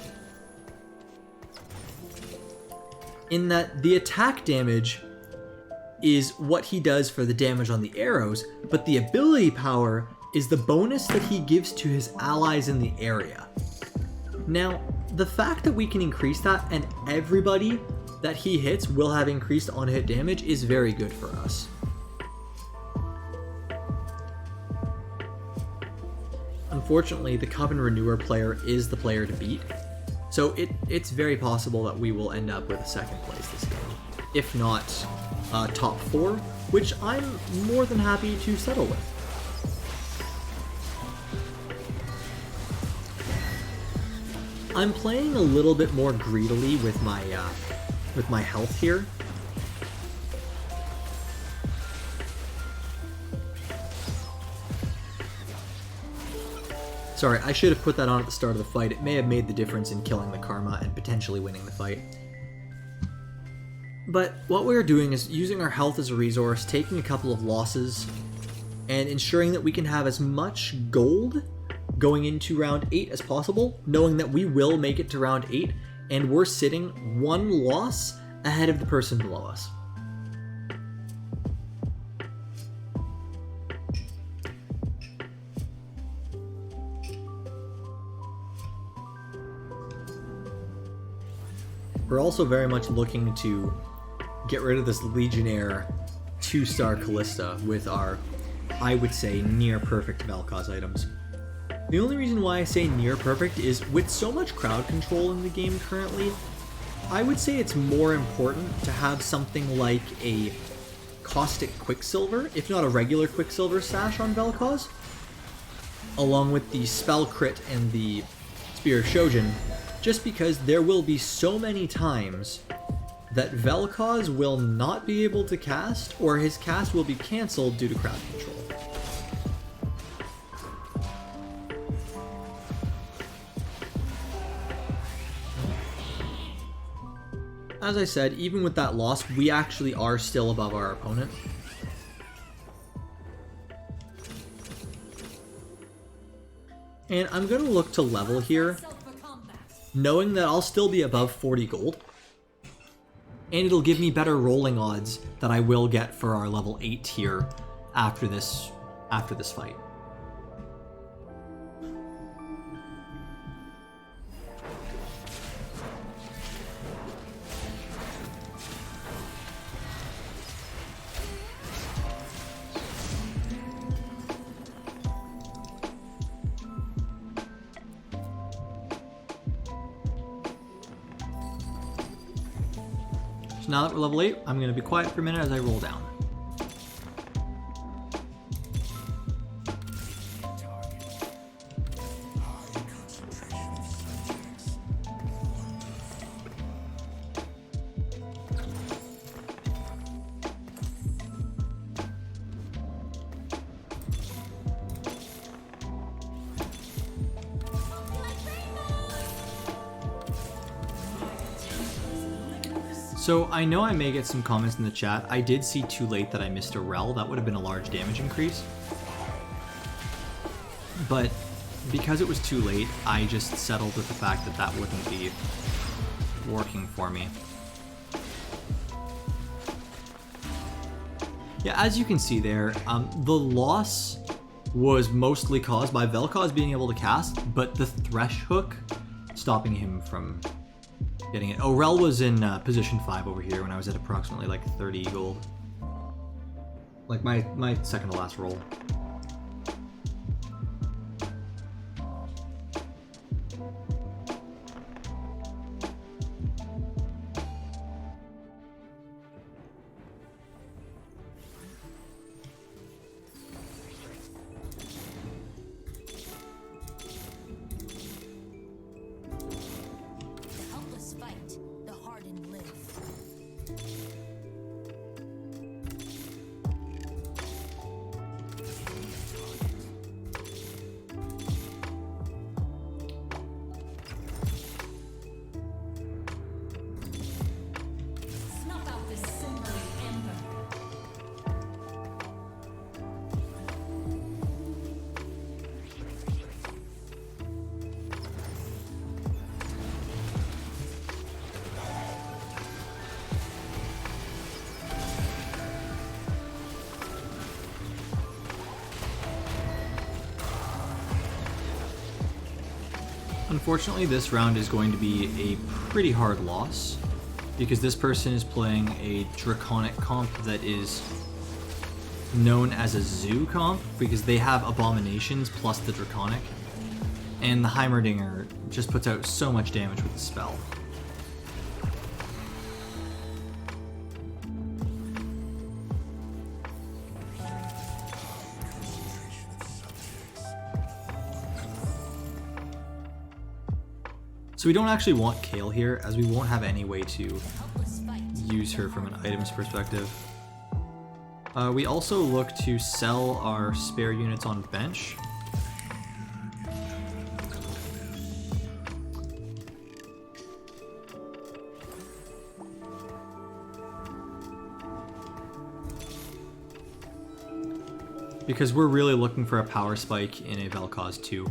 Speaker 1: in that the attack damage is what he does for the damage on the arrows, but the ability power is the bonus that he gives to his allies in the area. Now, the fact that we can increase that and everybody that he hits will have increased on-hit damage is very good for us. Unfortunately, the Coven Renewer player is the player to beat, so it's very possible that we will end up with a second place this game, if not top 4, which I'm more than happy to settle with. I'm playing a little bit more greedily with my health here. Sorry, I should have put that on at the start of the fight. It may have made the difference in killing the Karma and potentially winning the fight. But what we're doing is using our health as a resource, taking a couple of losses, and ensuring that we can have as much gold going into round 8 as possible, knowing that we will make it to round 8, and we're sitting 1 loss ahead of the person below us. We're also very much looking to get rid of this Legionnaire 2-star Callista with our, I would say, near perfect Vel'koz items. The only reason why I say near perfect is with so much crowd control in the game currently, I would say it's more important to have something like a Caustic Quicksilver, if not a regular Quicksilver sash on Vel'koz, along with the Spell Crit and the Spear of Shojin, just because there will be so many times that Vel'koz will not be able to cast, or his cast will be cancelled due to crowd control. As I said, even with that loss, we actually are still above our opponent. And I'm going to look to level here, knowing that I'll still be above 40 gold. And it'll give me better rolling odds that I will get for our level 8 here after this fight. Now that we're level 8, I'm going to be quiet for a minute as I roll down. So I know I may get some comments in the chat. I did see too late that I missed a rel. That would have been a large damage increase. But because it was too late, I just settled with the fact that that wouldn't be working for me. Yeah, as you can see there, the loss was mostly caused by Vel'koz being able to cast, but the Thresh Hook stopping him from getting it. Oh, Rel was in position 5 over here when I was at approximately like 30 gold. Like my second to last roll. Unfortunately, this round is going to be a pretty hard loss because this person is playing a Draconic comp that is known as a Zoo comp because they have Abominations plus the Draconic, and the Heimerdinger just puts out so much damage with the spell. So we don't actually want Kale here, as we won't have any way to use her from an items perspective. We also look to sell our spare units on bench. Because we're really looking for a power spike in a Vel'koz 2.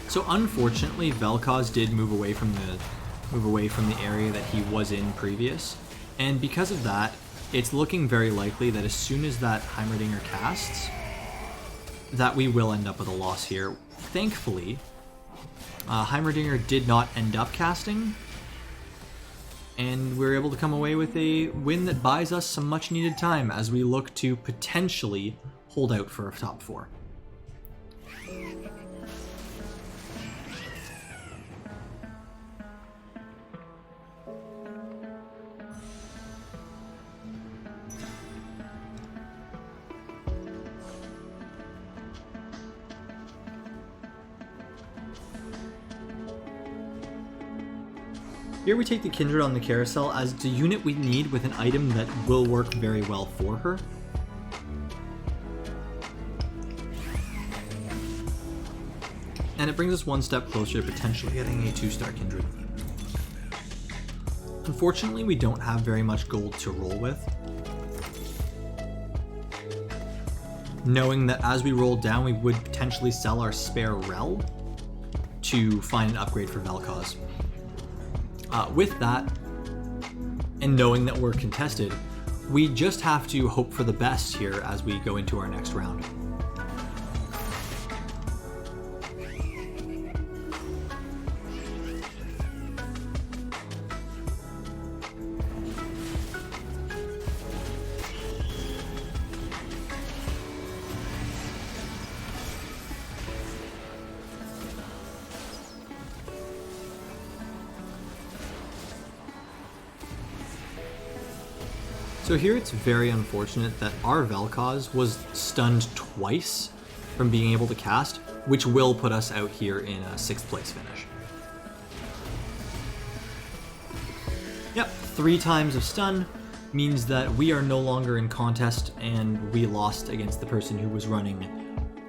Speaker 1: So unfortunately, Vel'koz did move away from the area that he was in previous, and because of that, it's looking very likely that as soon as that Heimerdinger casts, that we will end up with a loss here. Thankfully, Heimerdinger did not end up casting, and we're able to come away with a win that buys us some much needed time as we look to potentially hold out for a top 4. Here we take the Kindred on the carousel as the unit we need with an item that will work very well for her. And it brings us one step closer to potentially getting a 2-star Kindred. Unfortunately, we don't have very much gold to roll with. Knowing that as we roll down, we would potentially sell our spare Rel to find an upgrade for Vel'koz. With that, and knowing that we're contested, we just have to hope for the best here as we go into our next round. So here it's very unfortunate that our Vel'koz was stunned twice from being able to cast, which will put us out here in a 6th place finish. Yep, 3 times of stun means that we are no longer in contest and we lost against the person who was running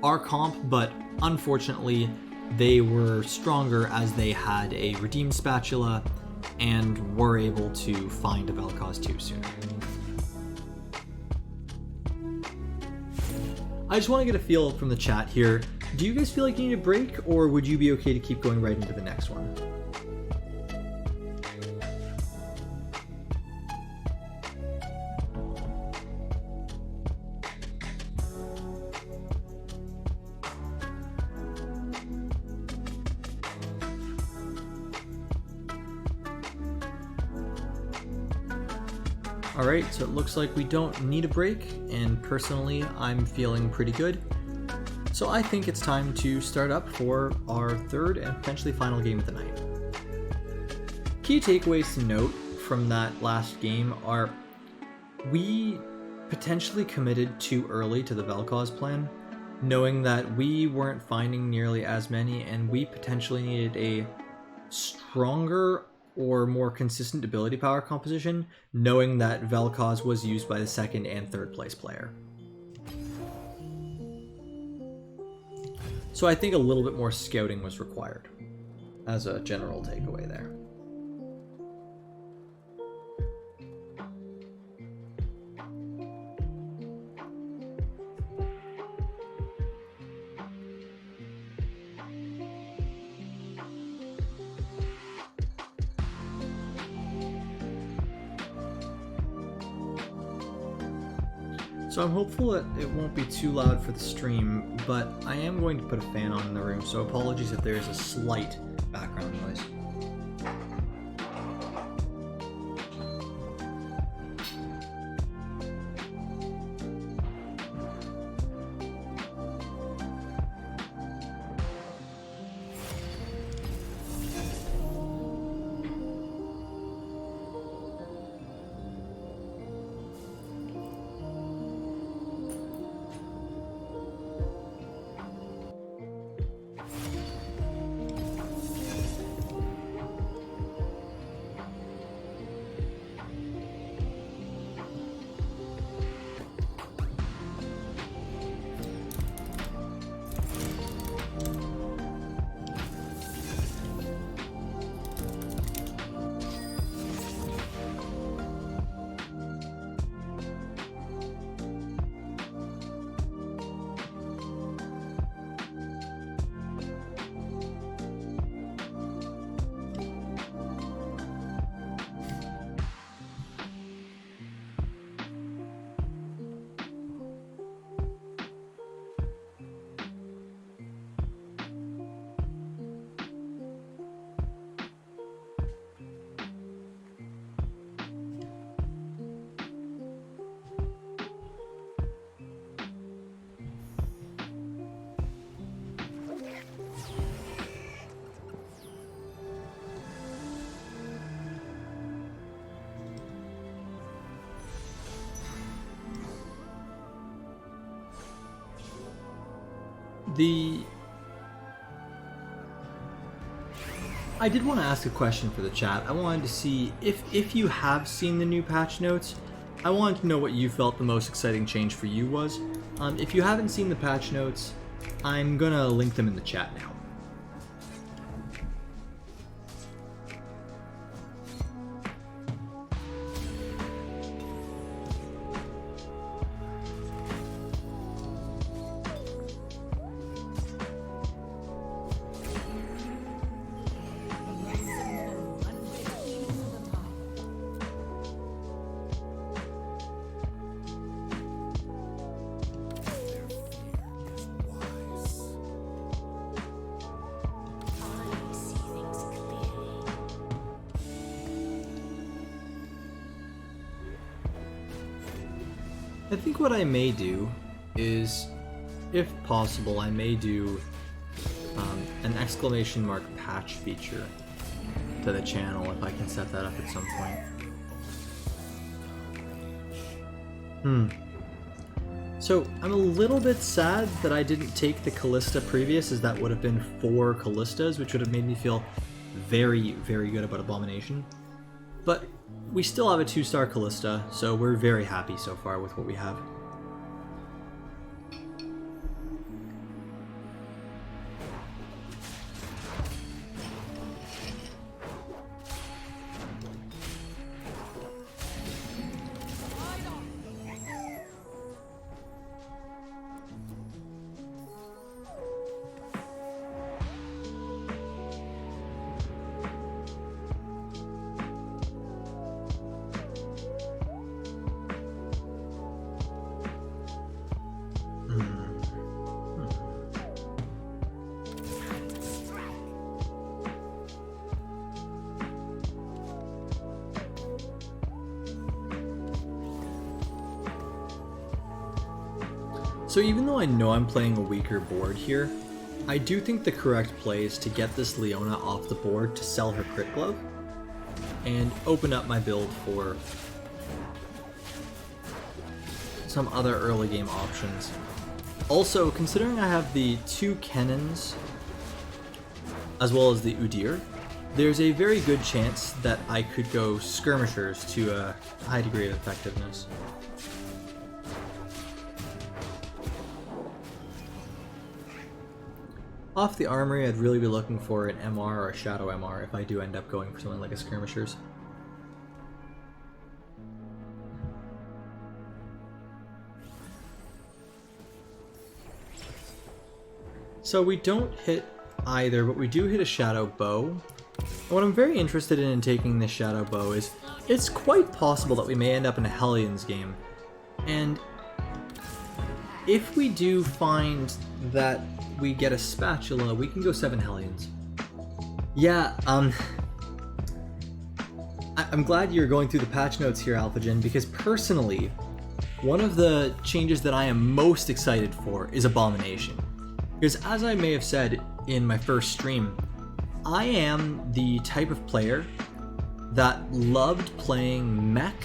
Speaker 1: our comp, but unfortunately they were stronger as they had a redeemed spatula and were able to find a Vel'koz 2 sooner. I just want to get a feel from the chat here. Do you guys feel like you need a break, or would you be okay to keep going right into the next one? Alright, so it looks like we don't need a break, and personally I'm feeling pretty good. So I think it's time to start up for our third and potentially final game of the night. Key takeaways to note from that last game are we potentially committed too early to the Vel'koz plan, knowing that we weren't finding nearly as many and we potentially needed a stronger or more consistent ability power composition, knowing that Vel'koz was used by the second and third place player. So I think a little bit more scouting was required as a general takeaway there. So I'm hopeful that it won't be too loud for the stream, but I am going to put a fan on in the room, so apologies if there is a slight background noise. I did want to ask a question for the chat. I wanted to see if you have seen the new patch notes. I wanted to know what you felt the most exciting change for you was. If you haven't seen the patch notes, I'm gonna link them in the chat now. I think what I may do is, if possible, I may do an exclamation mark patch feature to the channel if I can set that up at some point. So I'm a little bit sad that I didn't take the Callista previous, as that would have been 4 Callistas, which would have made me feel very, very good about Abomination. But we still have a 2-star Callista, so we're very happy so far with what we have. So even though I know I'm playing a weaker board here, I do think the correct play is to get this Leona off the board to sell her crit glove and open up my build for some other early game options. Also, considering I have the 2 cannons as well as the Udyr, there's a very good chance that I could go skirmishers to a high degree of effectiveness. Off the armory, I'd really be looking for an MR or a shadow MR if I do end up going for something like a skirmishers. So we don't hit either, but we do hit a shadow bow. And what I'm very interested in taking this shadow bow is it's quite possible that we may end up in a Hellions game. And if we do find that we get a spatula, we can go 7 Hellions. Yeah, I'm glad you're going through the patch notes here, AlphaGen, because personally, one of the changes that I am most excited for is Abomination. Because as I may have said in my first stream, I am the type of player that loved playing mech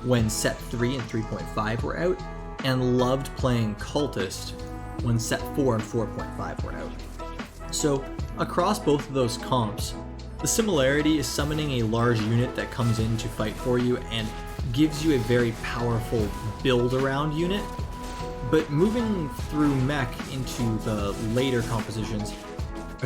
Speaker 1: when set 3 and 3.5 were out, and loved playing cultist when set 4 and 4.5 were out. So across both of those comps, the similarity is summoning a large unit that comes in to fight for you and gives you a very powerful build around unit. But moving through mech into the later compositions,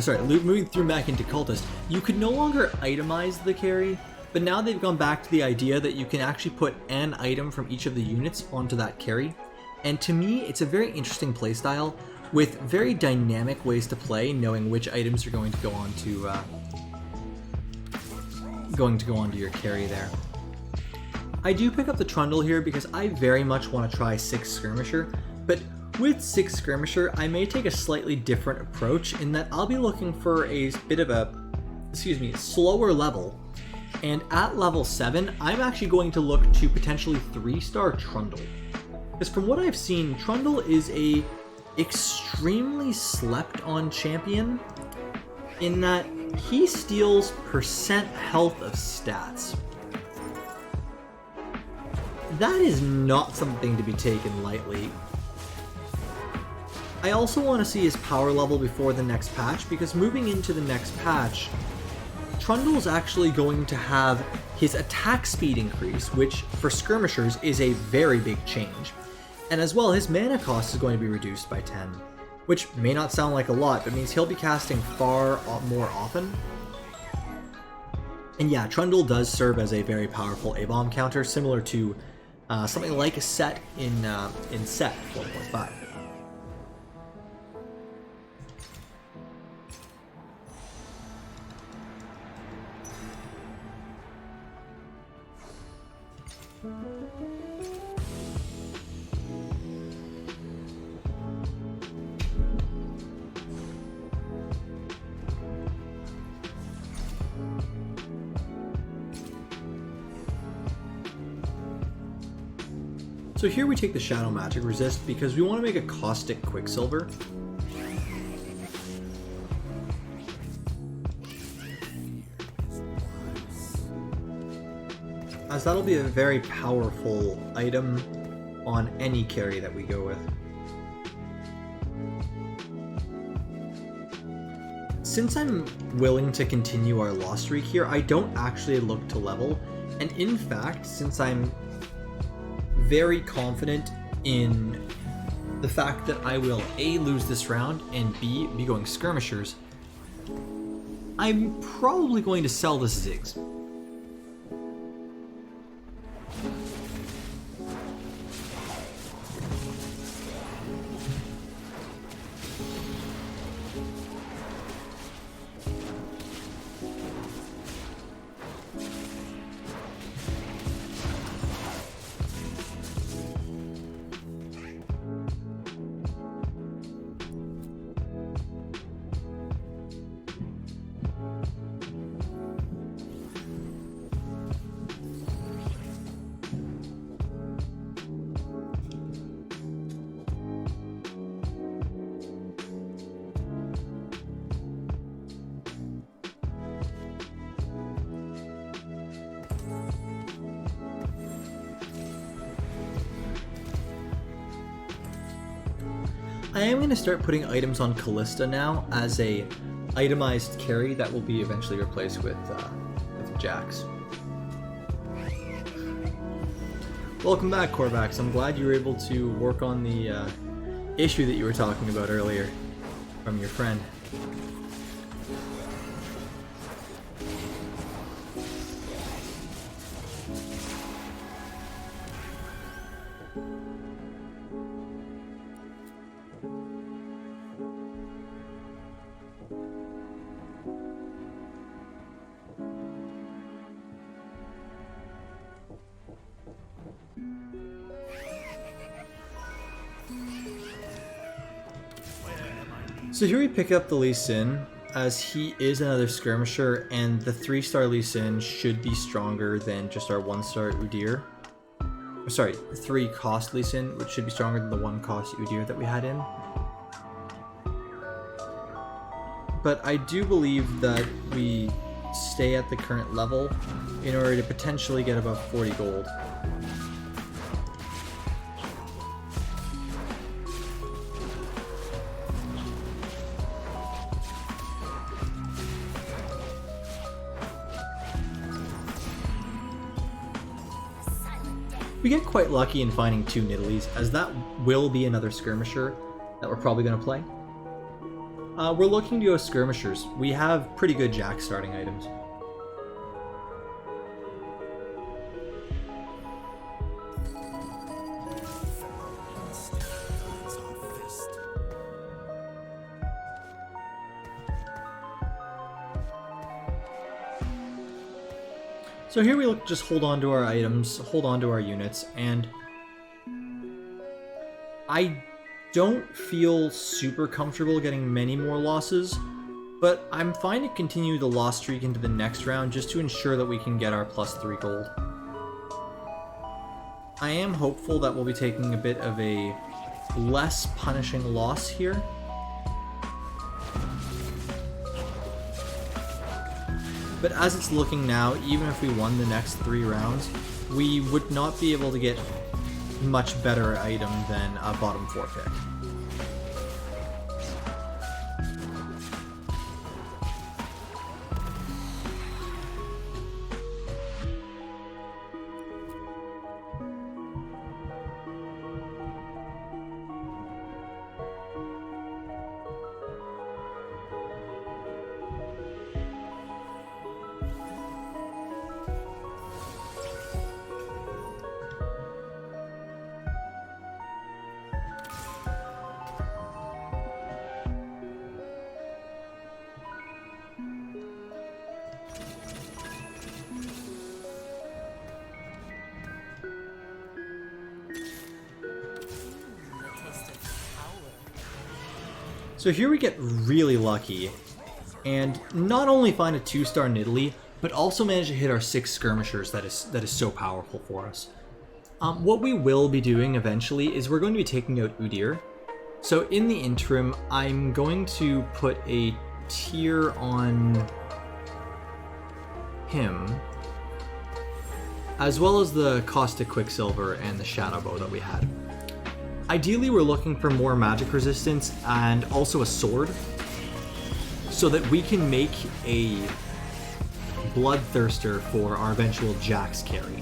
Speaker 1: moving through mech into cultist, you could no longer itemize the carry, but now they've gone back to the idea that you can actually put an item from each of the units onto that carry. And to me, it's a very interesting playstyle with very dynamic ways to play, knowing which items are going to go on to your carry there. I do pick up the Trundle here because I very much want to try 6 Skirmisher, but with 6 Skirmisher, I may take a slightly different approach in that I'll be looking for a bit of a, slower level. And at level 7, I'm actually going to look to potentially 3-star Trundle. Because from what I've seen, Trundle is a extremely slept on champion in that he steals percent health of stats. That is not something to be taken lightly. I also want to see his power level before the next patch, because moving into the next patch, Trundle's actually going to have his attack speed increase, which for skirmishers is a very big change. And as well, his mana cost is going to be reduced by 10, which may not sound like a lot, but means he'll be casting far more often. And yeah, Trundle does serve as a very powerful A-bomb counter, similar to something like a set in set 4.5. So here we take the Shadow Magic Resist because we want to make a Caustic Quicksilver. As that'll be a very powerful item on any carry that we go with. Since I'm willing to continue our loss streak here, I don't actually look to level, and in fact, since I'm very confident in the fact that I will A, lose this round, and B, be going skirmishers, I'm probably going to sell this Ziggs. I am going to start putting items on Callista now as a itemized carry that will be eventually replaced with Jax. Welcome back, Korvax. I'm glad you were able to work on the issue that you were talking about earlier from your friend. So here we pick up the Lee Sin, as he is another skirmisher, and the 3-star Lee Sin should be stronger than just our 1-star Udyr. Sorry, 3-cost Lee Sin, which should be stronger than the 1-cost Udyr that we had in. But I do believe that we stay at the current level in order to potentially get above 40 gold. We get quite lucky in finding 2 Nidalees, as that will be another skirmisher that we're probably going to play. We're looking to go skirmishers. We have pretty good Jax starting items. So here we look, just hold on to our items, hold on to our units, and I don't feel super comfortable getting many more losses, but I'm fine to continue the loss streak into the next round just to ensure that we can get our +3 gold. I am hopeful that we'll be taking a bit of a less punishing loss here. But as it's looking now, even if we won the next 3 rounds, we would not be able to get much better item than a bottom 4 pick. So here we get really lucky, and not only find a 2-star Nidalee, but also manage to hit our 6 skirmishers that is so powerful for us. What we will be doing eventually is we're going to be taking out Udyr. So in the interim, I'm going to put a tier on him, as well as the Caustic Quicksilver and the Shadow Bow that we had. Ideally, we're looking for more magic resistance and also a sword, so that we can make a Bloodthirster for our eventual Jax carry.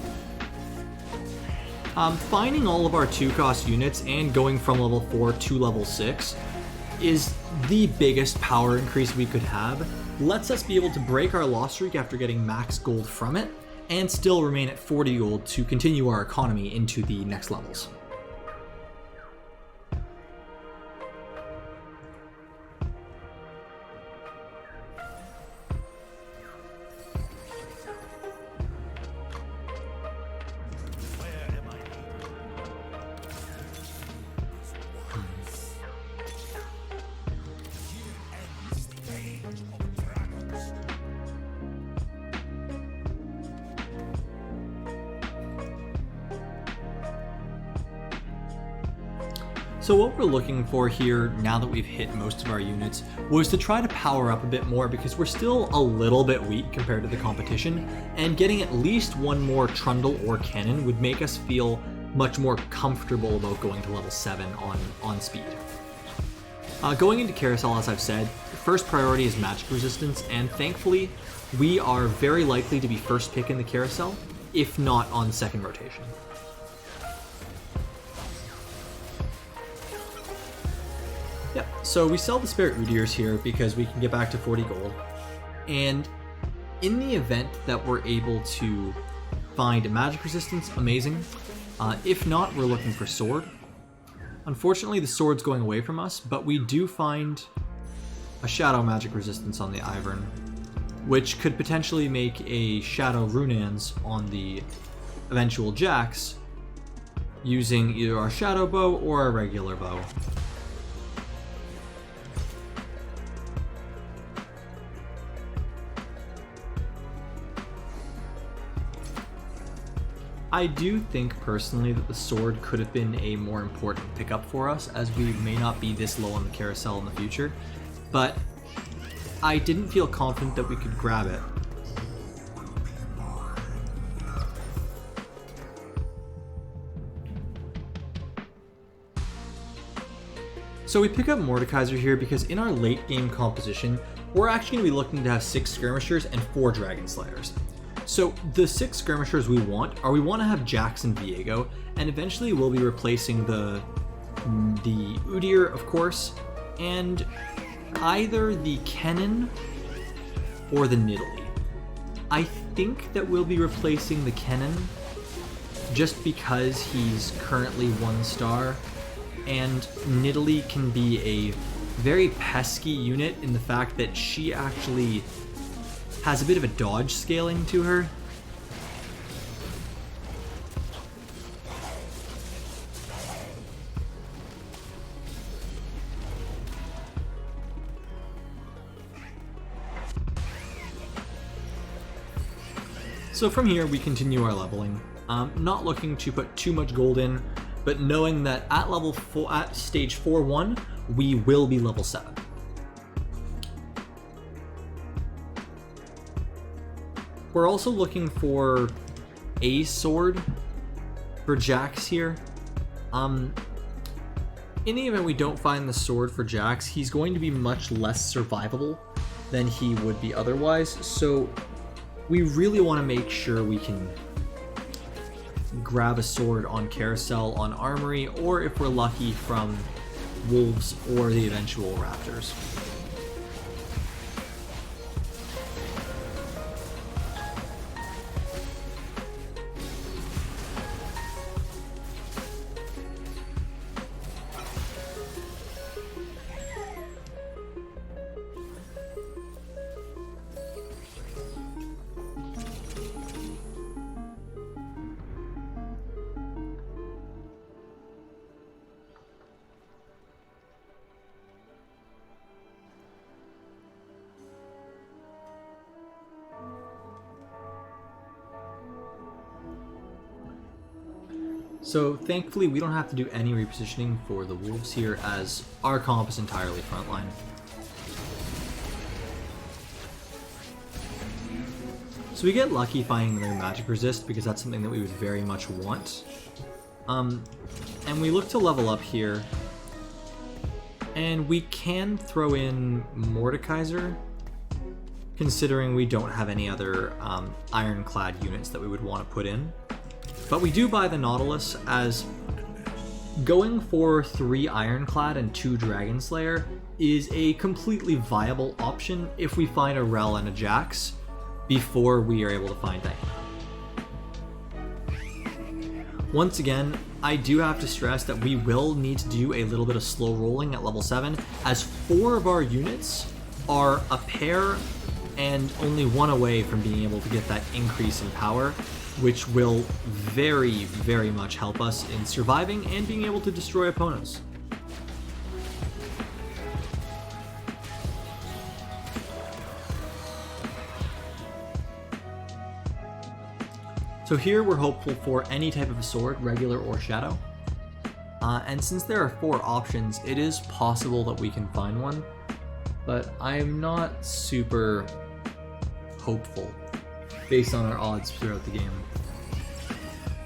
Speaker 1: Finding all of our 2-cost units and going from level 4 to level 6 is the biggest power increase we could have. Lets us be able to break our loss streak after getting max gold from it, and still remain at 40 gold to continue our economy into the next levels. So what we're looking for here, now that we've hit most of our units, was to try to power up a bit more, because we're still a little bit weak compared to the competition, and getting at least one more Trundle or Cannon would make us feel much more comfortable about going to level 7 on speed. Going into Carousel, as I've said, first priority is magic resistance, and thankfully we are very likely to be first pick in the Carousel, if not on second rotation. Yeah, so we sell the Spirit Udyrs here because we can get back to 40 gold, and in the event that we're able to find a magic resistance, amazing. If not, we're looking for sword. Unfortunately, the sword's going away from us, but we do find a shadow magic resistance on the Ivern, which could potentially make a shadow Runans on the eventual Jax using either our shadow bow or our regular bow. I do think personally that the sword could have been a more important pickup for us, as we may not be this low on the carousel in the future, but I didn't feel confident that we could grab it. So we pick up Mordekaiser here because in our late game composition, we're actually going to be looking to have 6 Skirmishers and 4 Dragon Slayers. So the 6 Skirmishers we want to have Jax and Viego, and eventually we'll be replacing the Udyr, of course, and either the Kennen or the Nidalee. I think that we'll be replacing the Kennen just because he's currently 1 star, and Nidalee can be a very pesky unit in the fact that she actually has a bit of a dodge scaling to her. So from here we continue our leveling, not looking to put too much gold in, but knowing that at stage 4-1 we will be level 7. We're also looking for a sword for Jax here. In the event we don't find the sword for Jax, he's going to be much less survivable than he would be otherwise, so we really want to make sure we can grab a sword on Carousel, on Armory, or if we're lucky from Wolves or the eventual Raptors. So thankfully we don't have to do any repositioning for the Wolves here, as our comp is entirely frontline. So we get lucky finding another magic resist because that's something that we would very much want. And we look to level up here, and we can throw in Mordekaiser, considering we don't have any other ironclad units that we would want to put in. But we do buy the Nautilus, as going for 3 Ironclad and 2 Dragon Slayer is a completely viable option if we find a Rel and a Jax before we are able to find Diana. Once again, I do have to stress that we will need to do a little bit of slow rolling at level 7, as 4 of our units are a pair and only 1 away from being able to get that increase in power, which will very, very much help us in surviving and being able to destroy opponents. So here we're hopeful for any type of a sword, regular or shadow. And since there are 4 options, it is possible that we can find one, but I'm not super hopeful based on our odds throughout the game.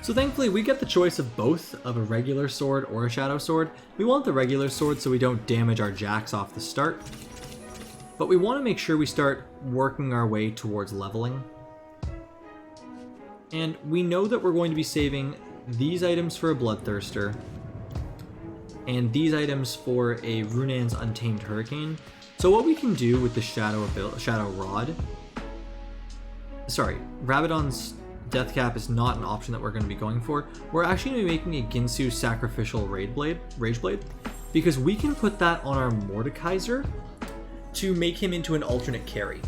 Speaker 1: So thankfully we get the choice of both, of a regular sword or a shadow sword. We want the regular sword so we don't damage our Jax off the start, but we want to make sure we start working our way towards leveling. And we know that we're going to be saving these items for a Bloodthirster, and these items for a Runan's Untamed Hurricane. So what we can do with the Shadow Rod... Sorry, Rabadon's Death Cap is not an option that we're going to be going for. We're actually going to be making a Ginsu Sacrificial Rage Blade, because we can put that on our Mordekaiser to make him into an alternate carry.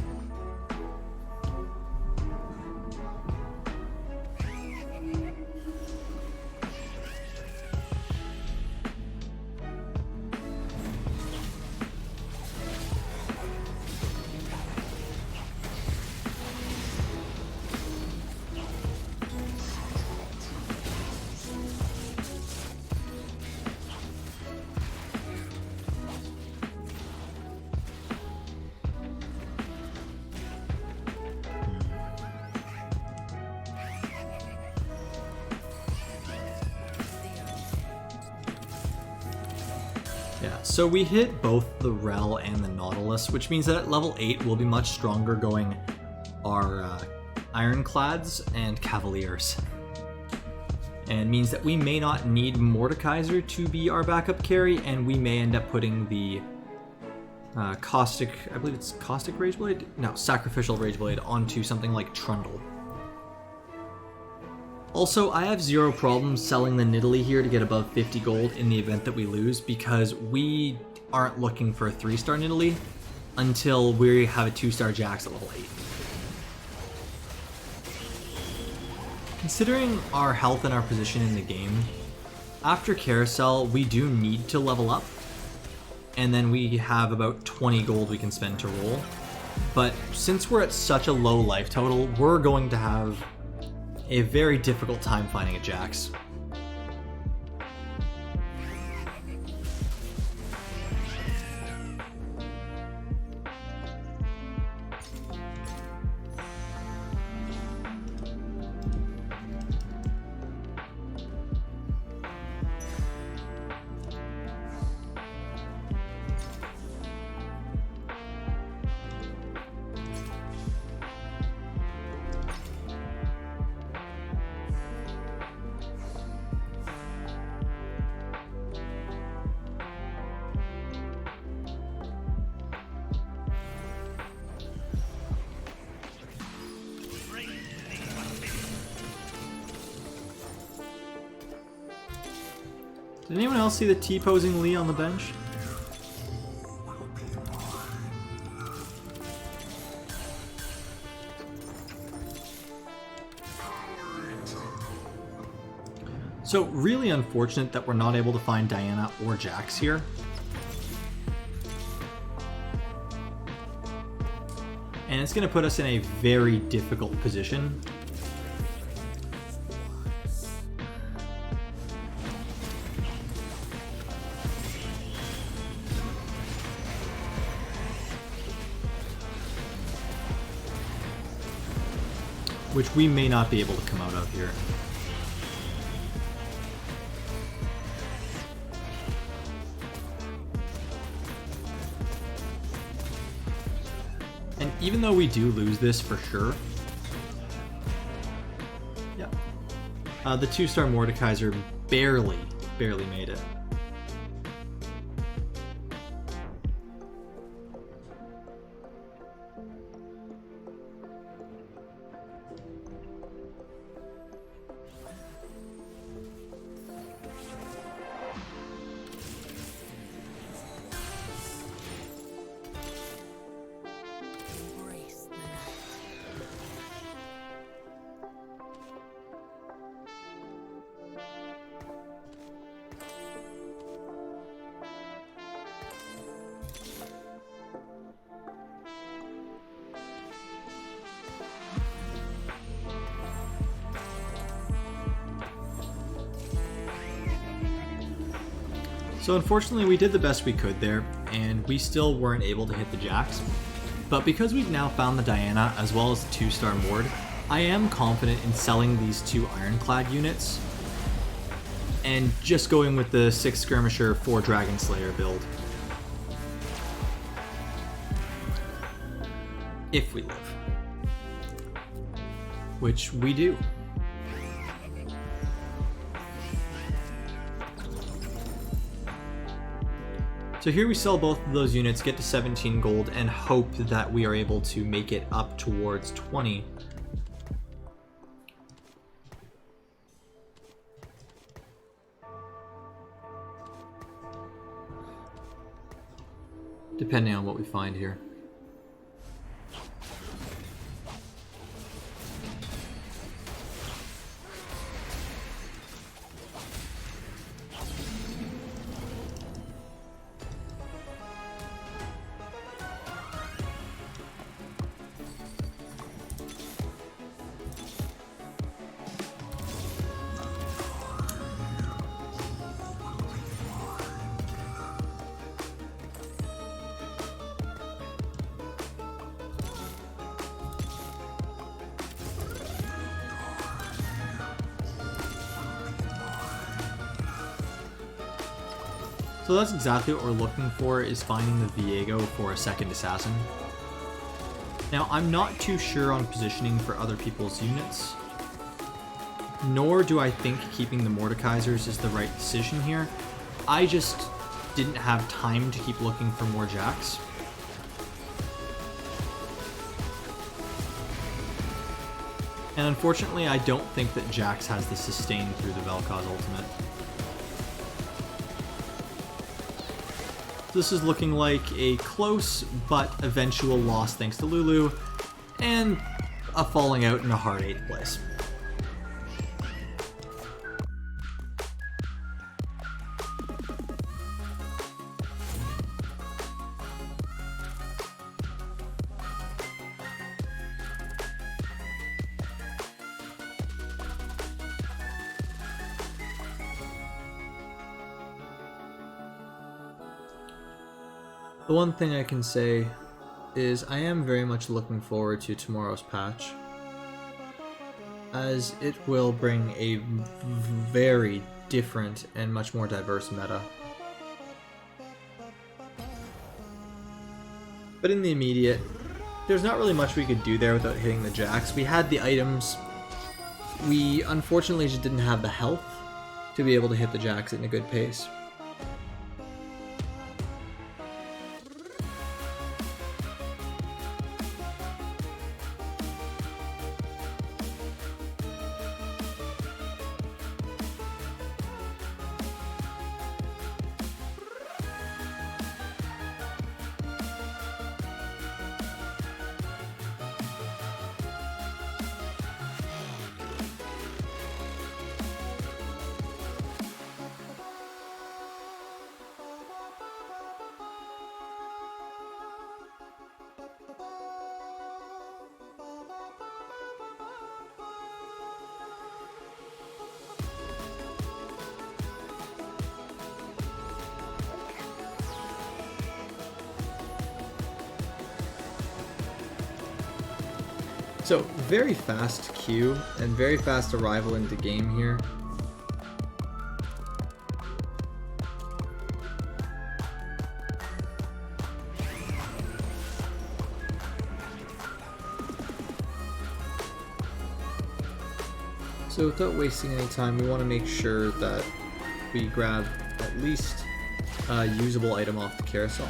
Speaker 1: So we hit both the Rel and the Nautilus, which means that at level 8 we'll be much stronger going our Ironclads and Cavaliers. And means that we may not need Mordekaiser to be our backup carry, and we may end up putting the Caustic, I believe it's Caustic Rageblade? No, Sacrificial Rageblade onto something like Trundle. Also, I have zero problems selling the Nidalee here to get above 50 gold in the event that we lose, because we aren't looking for a 3-star Nidalee until we have a 2-star Jax at level 8. Considering our health and our position in the game, after Carousel we do need to level up, and then we have about 20 gold we can spend to roll. But since we're at such a low life total, we're going to have a very difficult time finding a Jax. Did anyone else see the T-posing Lee on the bench? So really unfortunate that we're not able to find Diana or Jax here. And it's going to put us in a very difficult position. Which we may not be able to come out of here. And even though we do lose this for sure, yeah, the 2-star Mordekaiser barely made it. So unfortunately we did the best we could there, and we still weren't able to hit the Jax. But because we've now found the Diana as well as the 2-star Mord, I am confident in selling these 2 Ironclad units and just going with the 6 Skirmisher 4 Dragon Slayer build. If we live. Which we do. So here we sell both of those units, get to 17 gold, and hope that we are able to make it up towards 20. Depending on what we find here. So that's exactly what we're looking for, is finding the Viego for a second assassin. Now, I'm not too sure on positioning for other people's units, nor do I think keeping the Mordekaisers is the right decision here. I just didn't have time to keep looking for more Jax. And unfortunately, I don't think that Jax has the sustain through the Vel'koz ultimate. This is looking like a close but eventual loss thanks to Lulu, and a falling out in a hard 8th place. The one thing I can say is I am very much looking forward to tomorrow's patch, as it will bring a very different and much more diverse meta. But in the immediate, there's not really much we could do there without hitting the Jax. We had the items, we unfortunately just didn't have the health to be able to hit the Jax at a good pace. So, very fast queue and very fast arrival into game here. So without wasting any time, we want to make sure that we grab at least a usable item off the carousel.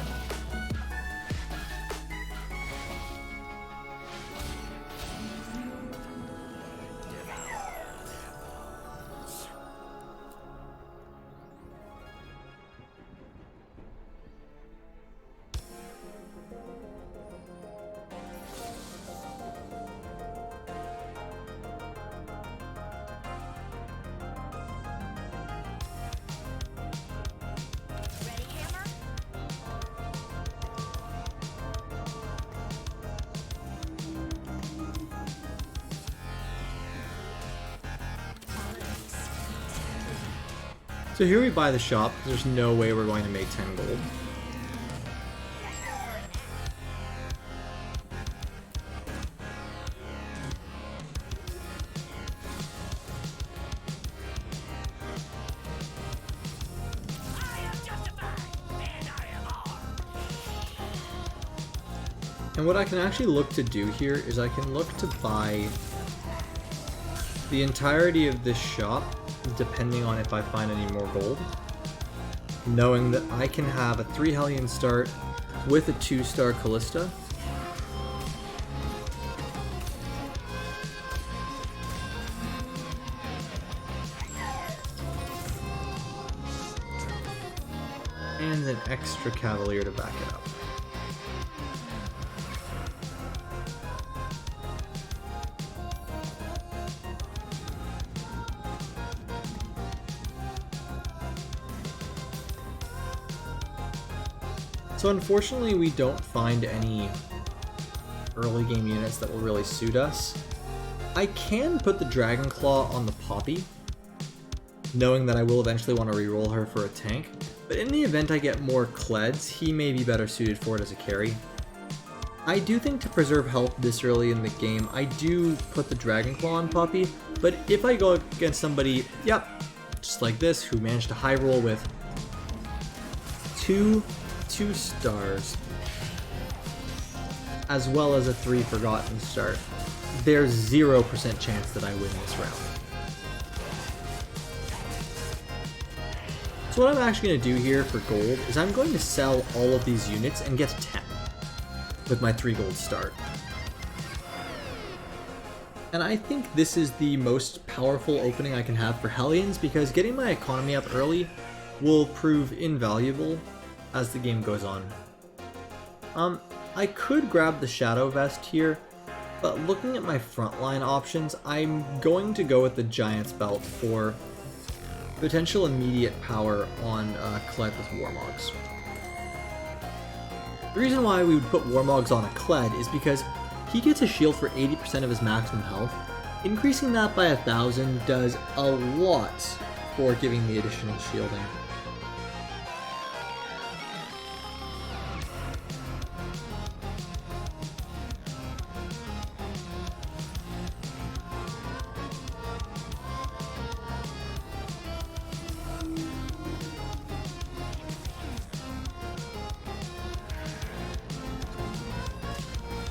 Speaker 1: So here we buy the shop, because there's no way we're going to make 10 gold. And what I can actually look to do here is I can look to buy the entirety of this shop, depending on if I find any more gold, knowing that I can have a 3 Hellion start with a 2-star Callista. And an extra Cavalier to back it up. So unfortunately we don't find any early game units that will really suit us. I can put the Dragon Claw on the Poppy, knowing that I will eventually want to reroll her for a tank, but in the event I get more Kleds, he may be better suited for it as a carry. I do think to preserve health this early in the game, I do put the Dragon Claw on Poppy, but if I go against somebody, yep, just like this, who managed to high roll with two 2-stars, as well as a 3 Forgotten start, there's 0% chance that I win this round. So what I'm actually going to do here for gold is I'm going to sell all of these units and get 10 with my 3 gold start. And I think this is the most powerful opening I can have for Hellions, because getting my economy up early will prove invaluable as the game goes on. I could grab the Shadow Vest here, but looking at my frontline options, I'm going to go with the Giant's Belt for potential immediate power on Kled with Warmogs. The reason why we would put Warmogs on a Kled is because he gets a shield for 80% of his maximum health. Increasing that by 1,000 does a lot for giving the additional shielding.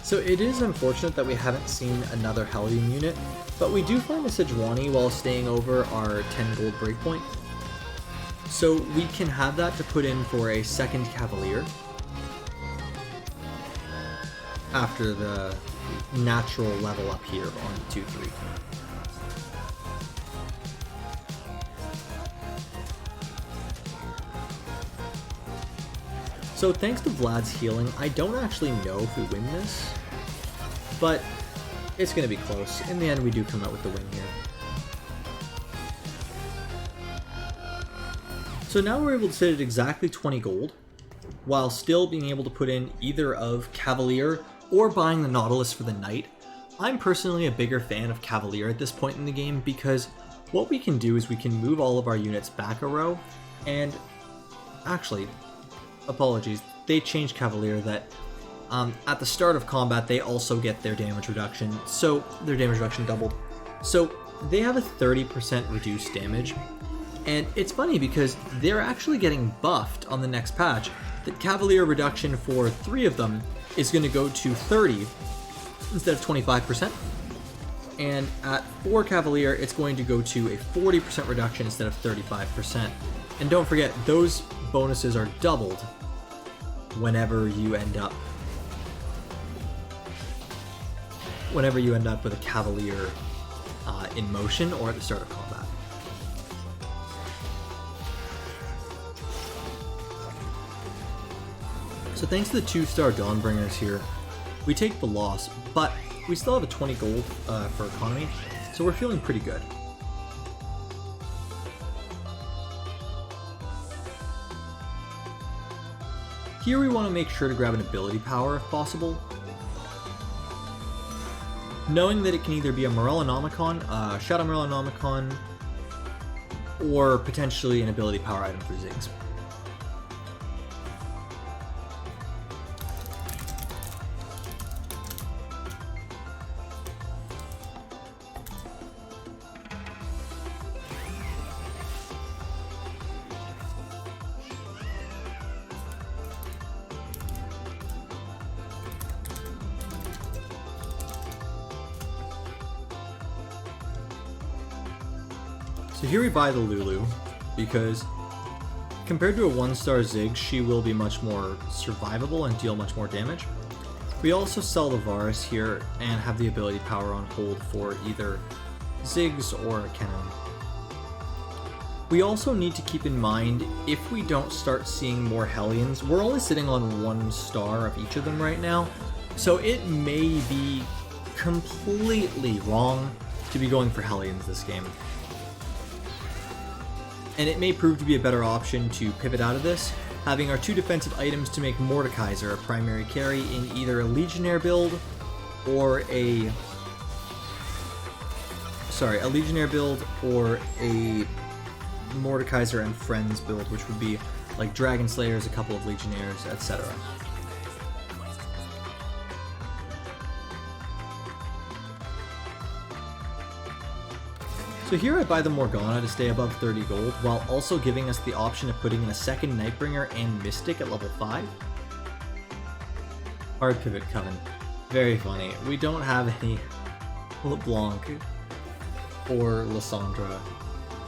Speaker 1: So it is unfortunate that we haven't seen another Hellion unit, but we do find a Sejuani while staying over our 10 gold breakpoint. So we can have that to put in for a second Cavalier after the natural level up here on 2-3. So thanks to Vlad's healing, I don't actually know if we win this, but it's going to be close. In the end, we do come out with the win here. So now we're able to sit at exactly 20 gold, while still being able to put in either of Cavalier or buying the Nautilus for the Knight. I'm personally a bigger fan of Cavalier at this point in the game, because what we can do is we can move all of our units back a row, and actually, apologies, they changed Cavalier that at the start of combat they also get their damage reduction, so their damage reduction doubled. So they have a 30% reduced damage, and it's funny because they're actually getting buffed on the next patch. The Cavalier reduction for 3 of them is going to go to 30 instead of 25%, and at 4 Cavalier it's going to go to a 40% reduction instead of 35%. And don't forget, those bonuses are doubled whenever you end up with a Cavalier in motion or at the start of combat. So thanks to the 2-star Dawnbringers here, we take the loss, but we still have a 20 gold for economy, so we're feeling pretty good. Here we want to make sure to grab an ability power if possible, knowing that it can either be a Morellonomicon, a Shadow Morellonomicon, or potentially an ability power item for Ziggs. So here we buy the Lulu, because compared to a 1-star Ziggs, she will be much more survivable and deal much more damage. We also sell the Varus here and have the ability power on hold for either Ziggs or a cannon. We also need to keep in mind, if we don't start seeing more Hellions, we're only sitting on 1 star of each of them right now, so it may be completely wrong to be going for Hellions this game. And it may prove to be a better option to pivot out of this, having our 2 defensive items to make Mordekaiser a primary carry in either a Legionnaire build or a Mordekaiser and Friends build, which would be like Dragon Slayers, a couple of Legionnaires, etc. So here I buy the Morgana to stay above 30 gold, while also giving us the option of putting in a second Nightbringer and Mystic at level 5. Hard pivot Coven. Very funny. We don't have any LeBlanc or Lysandra,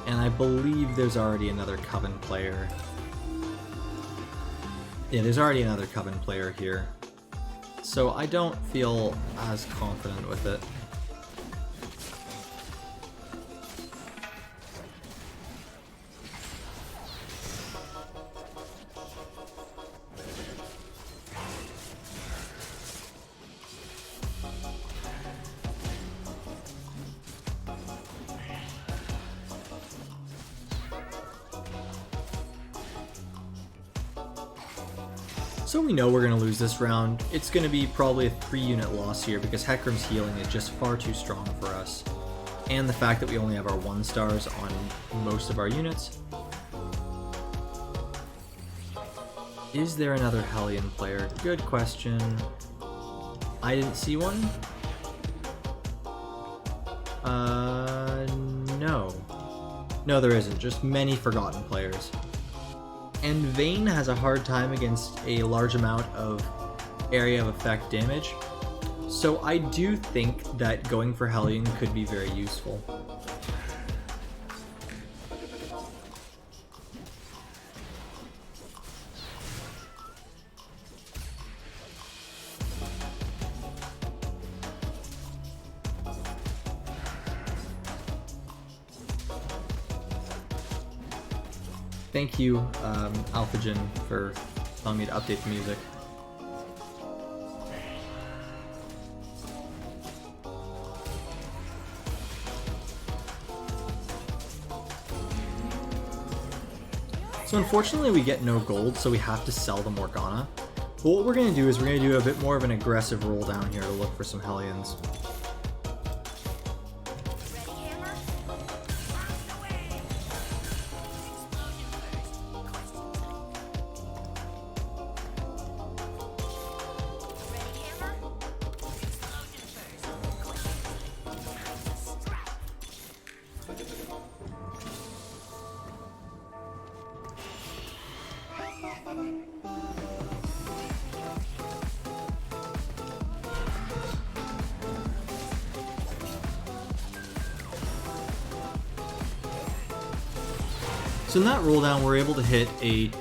Speaker 1: and I believe there's already another Coven player. Yeah, there's already another Coven player here, so I don't feel as confident with it. So we know we're going to lose this round. It's going to be probably a 3-unit loss here because Hecarim's healing is just far too strong for us. And the fact that we only have our 1-stars on most of our units. Is there another Hellion player? Good question. I didn't see one. No. No, there isn't. Just many forgotten players. And Vayne has a hard time against a large amount of area of effect damage, so I do think that going for Hellion could be very useful. Thank you, AlphaGen, for telling me to update the music. So unfortunately we get no gold, so we have to sell the Morgana. But what we're going to do is we're going to do a bit more of an aggressive roll down here to look for some Hellions. So in that roll down, we're able to hit a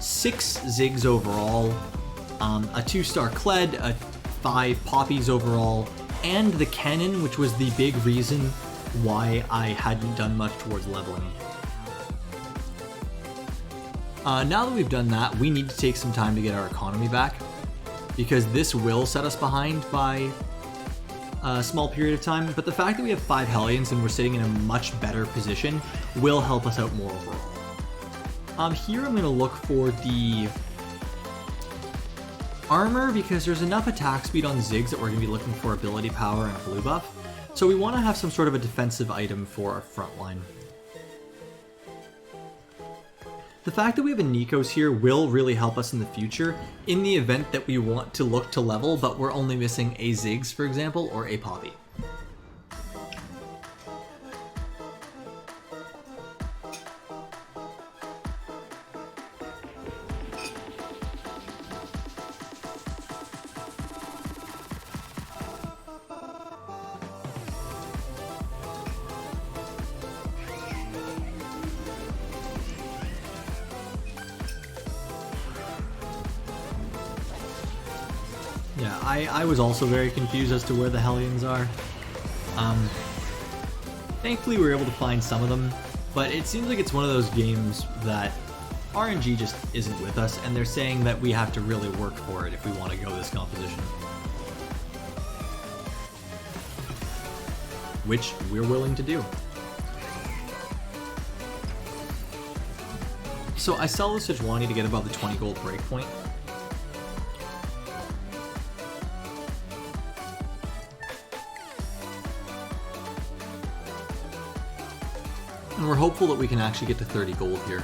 Speaker 1: 6 Ziggs overall, a 2-star Kled, a 5 Poppies overall, and the cannon, which was the big reason why I hadn't done much towards leveling. Now that we've done that, we need to take some time to get our economy back, because this will set us behind by a small period of time, but the fact that we have 5 Hellions and we're sitting in a much better position will help us out more overall. Here I'm going to look for the armor, because there's enough attack speed on Ziggs that we're going to be looking for ability power and a blue buff, so we want to have some sort of a defensive item for our front line. The fact that we have a Nikos here will really help us in the future in the event that we want to look to level, but we're only missing a Ziggs, for example, or a Poppy. Yeah, I was also very confused as to where the Hellions are. Thankfully we were able to find some of them, but it seems like it's one of those games that RNG just isn't with us, and they're saying that we have to really work for it if we want to go this composition. Which we're willing to do. So I sell the Sejuani to get above the 20 gold breakpoint. And we're hopeful that we can actually get to 30 gold here.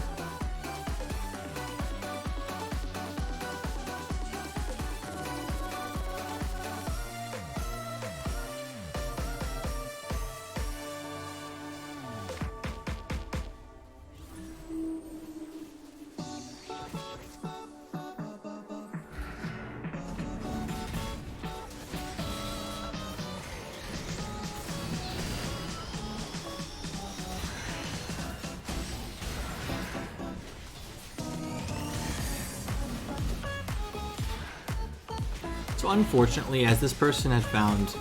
Speaker 1: So unfortunately, as this person has found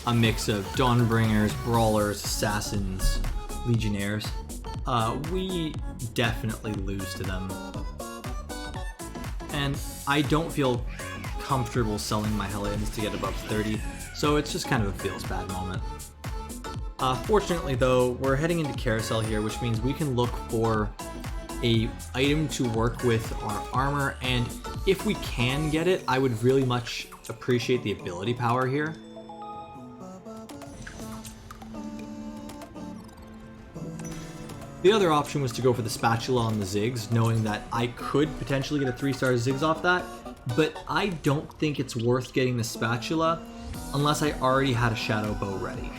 Speaker 1: a mix of Dawnbringers, Brawlers, Assassins, Legionnaires, we definitely lose to them. And I don't feel comfortable selling my Hellions to get above 30, so it's just kind of a feels bad moment. Fortunately though, we're heading into Carousel here, which means we can look for a item to work with our armor, and if we can get it, I would really much appreciate the ability power here. The other option was to go for the spatula on the Ziggs, knowing that I could potentially get a 3-star Ziggs off that, but I don't think it's worth getting the spatula unless I already had a shadow bow ready.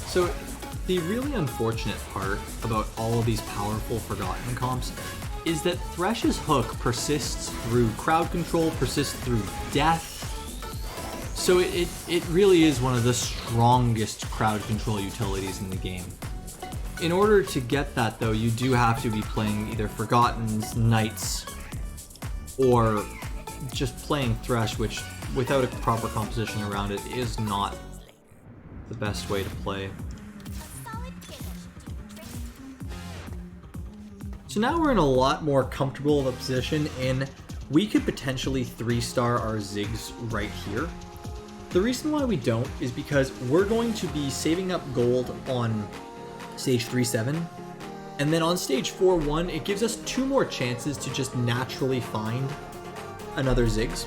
Speaker 1: So the really unfortunate part about all of these powerful Forgotten comps is that Thresh's hook persists through crowd control, persists through death. So it really is one of the strongest crowd control utilities in the game. In order to get that though, you do have to be playing either Forgottens, Knights, or just playing Thresh, which without a proper composition around it is not the best way to play. So now we're in a lot more comfortable of a position, and we could potentially 3-star our Ziggs right here. The reason why we don't is because we're going to be saving up gold on stage 3-7, and then on stage 4-1 it gives us 2 more chances to just naturally find another Ziggs.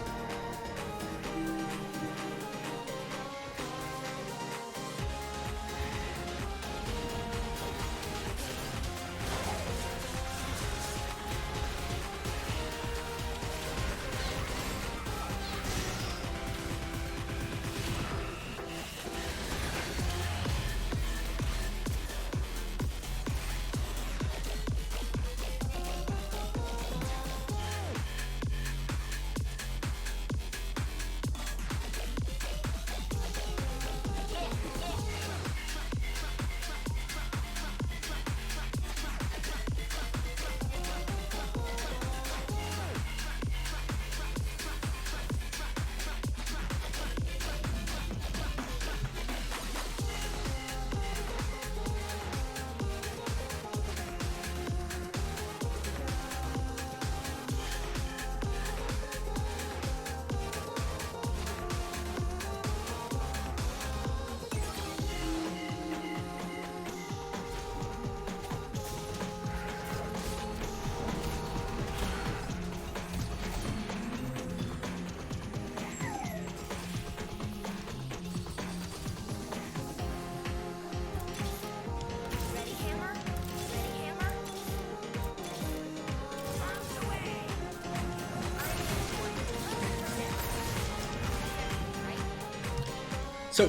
Speaker 1: So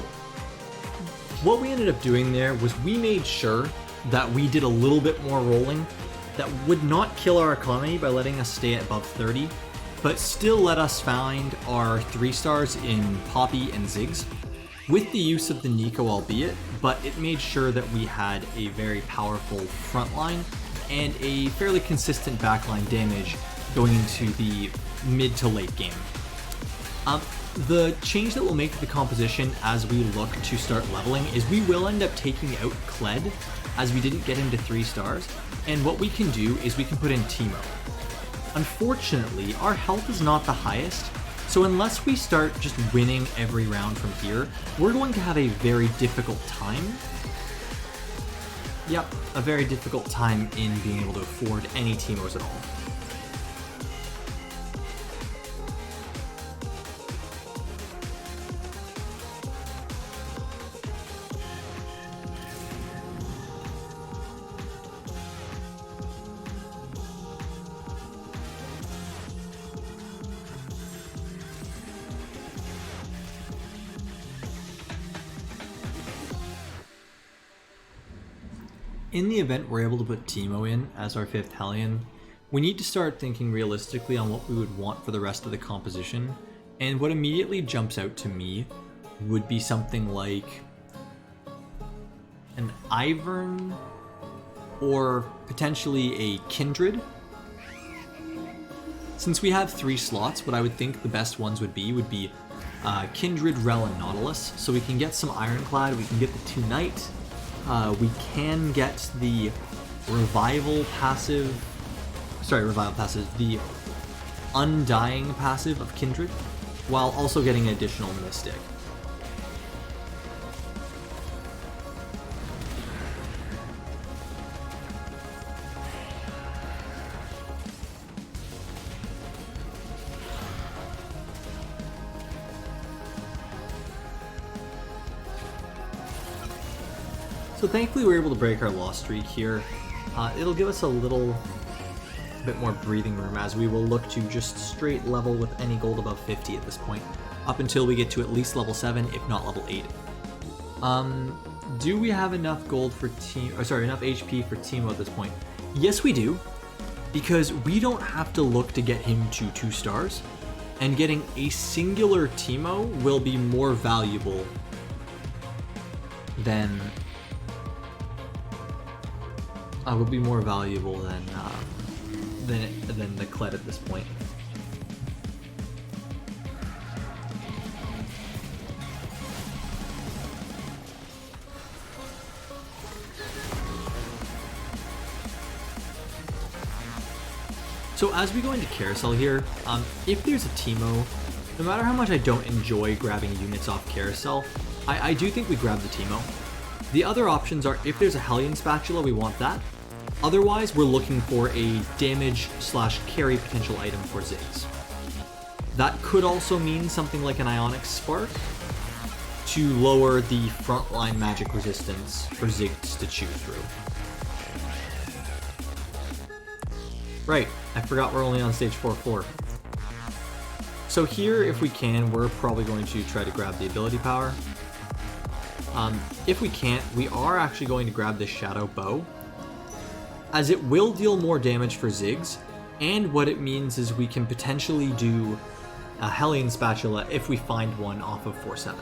Speaker 1: what we ended up doing there was we made sure that we did a little bit more rolling that would not kill our economy by letting us stay at above 30, but still let us find our 3 stars in Poppy and Ziggs with the use of the Nico albeit, but it made sure that we had a very powerful front line and a fairly consistent backline damage going into the mid to late game. The change that we'll make to the composition as we look to start leveling is we will end up taking out Kled, as we didn't get him to 3 stars, and what we can do is we can put in Teemo. Unfortunately, our health is not the highest, so unless we start just winning every round from here, we're going to have a very difficult time. Yep, a very difficult time in being able to afford any Teemos at all. In the event we're able to put Teemo in as our 5th Hellion, we need to start thinking realistically on what we would want for the rest of the composition, and what immediately jumps out to me would be something like an Ivern or potentially a Kindred. Since we have 3 slots, what I would think the best ones would be Kindred, Rel, and Nautilus, so we can get some Ironclad, we can get the 2 Knight, we can get the Revival passive, the Undying passive of Kindred, while also getting an additional Mystic. So thankfully we were able to break our loss streak here. It'll give us a little bit more breathing room as we will look to just straight level with any gold above 50 at this point, up until we get to at least level 7, if not level 8. Do we have enough gold for enough HP for Teemo at this point? Yes we do, because we don't have to look to get him to 2 stars, and getting a singular Teemo will be more valuable than than the Kled at this point. So as we go into Carousel here, if there's a Teemo, no matter how much I don't enjoy grabbing units off Carousel, I do think we grab the Teemo. The other options are, if there's a Hellion Spatula, we want that. Otherwise, we're looking for a damage/carry potential item for Ziggs. That could also mean something like an Ionic Spark to lower the frontline magic resistance for Ziggs to chew through. Right, I forgot we're only on stage 4-4. So here, if we can, we're probably going to try to grab the ability power. If we can't, we are actually going to grab this Shadow Bow, as it will deal more damage for Ziggs, and what it means is we can potentially do a Hellion Spatula if we find one off of 4-7.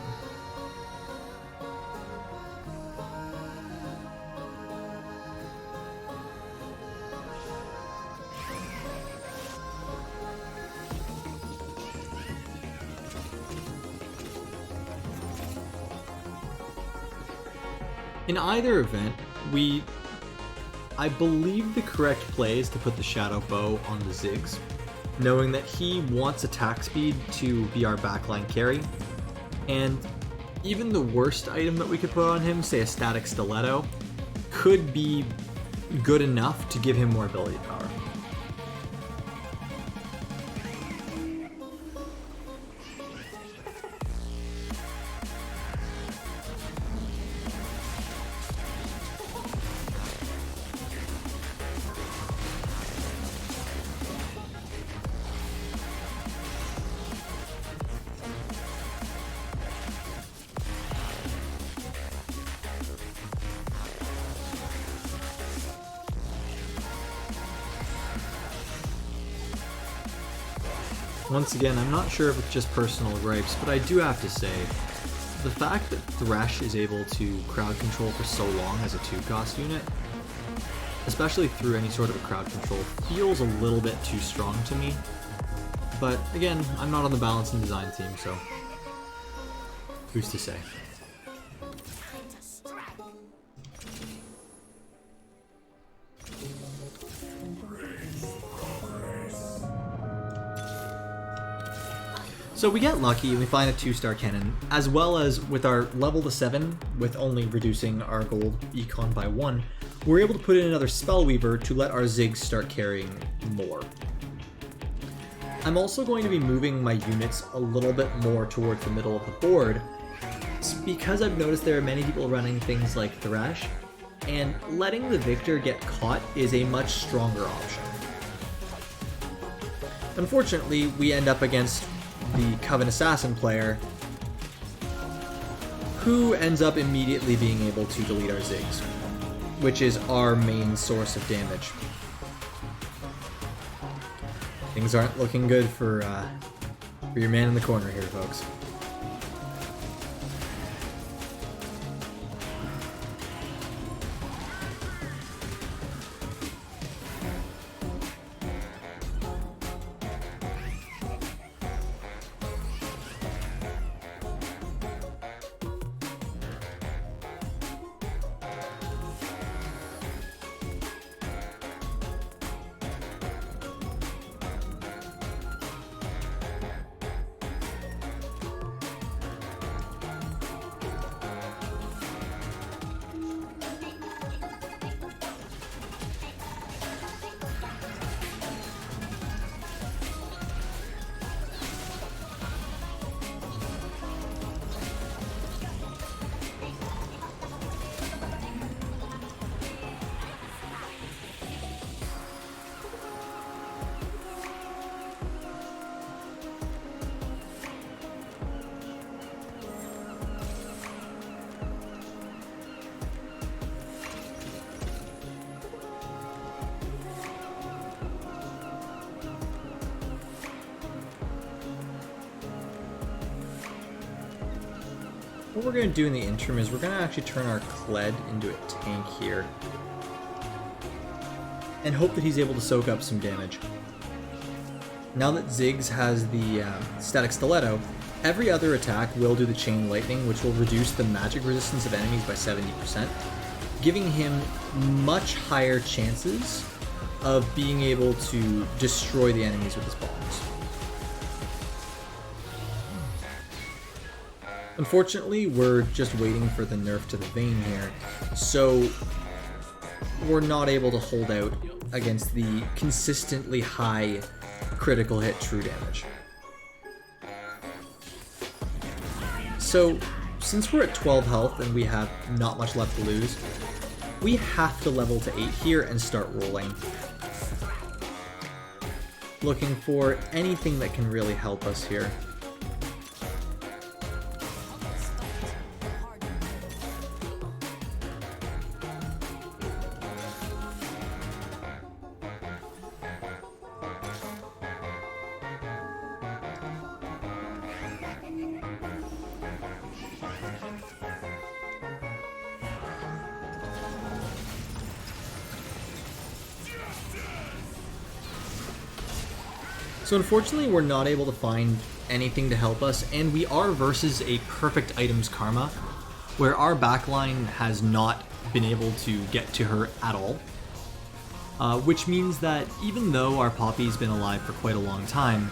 Speaker 1: In either event, I believe the correct play is to put the Shadow Bow on the Ziggs, knowing that he wants attack speed to be our backline carry, and even the worst item that we could put on him, say a Static Stiletto, could be good enough to give him more ability power. Once again, I'm not sure if it's just personal gripes, but I do have to say, the fact that Thresh is able to crowd control for so long as a 2-cost unit, especially through any sort of a crowd control, feels a little bit too strong to me. But again, I'm not on the balance and design team, so who's to say? So we get lucky and we find a 2-star cannon, as well as with our level to 7, with only reducing our gold econ by 1, we're able to put in another Spellweaver to let our Ziggs start carrying more. I'm also going to be moving my units a little bit more towards the middle of the board, because I've noticed there are many people running things like Thresh, and letting the Victor get caught is a much stronger option. Unfortunately, we end up against the Coven Assassin player, who ends up immediately being able to delete our Ziggs, which is our main source of damage. Things aren't looking good for your man in the corner here, folks. What we're going to do in the interim is we're going to actually turn our Kled into a tank here, and hope that he's able to soak up some damage. Now that Ziggs has the Static Stiletto, every other attack will do the Chain Lightning, which will reduce the magic resistance of enemies by 70%, giving him much higher chances of being able to destroy the enemies with his bombs. Unfortunately, we're just waiting for the nerf to the Vayne here, so we're not able to hold out against the consistently high critical hit true damage. So, since we're at 12 health and we have not much left to lose, we have to level to 8 here and start rolling. Looking for anything that can really help us here. So unfortunately, we're not able to find anything to help us, and we are versus a perfect items karma, where our backline has not been able to get to her at all. Which means that even though our Poppy's been alive for quite a long time,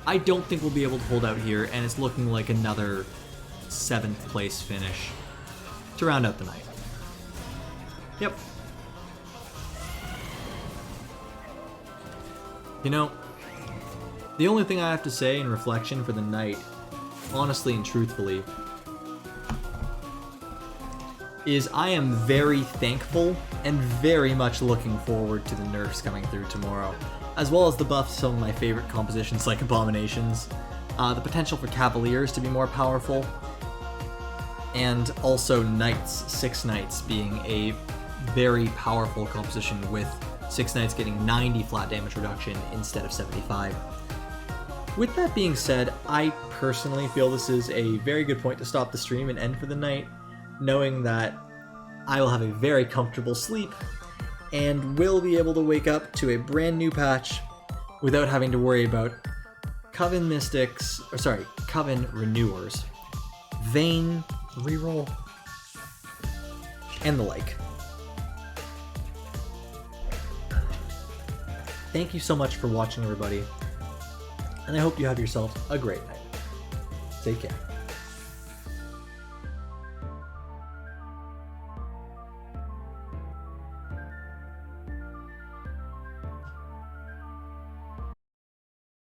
Speaker 1: I don't think we'll be able to hold out here, and it's looking like another 7th place finish to round out the night. Yep. You know, the only thing I have to say in reflection for the night, honestly and truthfully, is I am very thankful and very much looking forward to the nerfs coming through tomorrow, as well as the buffs to some of my favorite compositions like Abominations, the potential for Cavaliers to be more powerful, and also Knights, 6 Knights being a very powerful composition with 6 Knights getting 90 flat damage reduction instead of 75. With that being said, I personally feel this is a very good point to stop the stream and end for the night, knowing that I will have a very comfortable sleep and will be able to wake up to a brand new patch without having to worry about Coven Renewers, Vayne, Reroll, and the like. Thank you so much for watching, everybody, and I hope you have yourself a great night. Take care.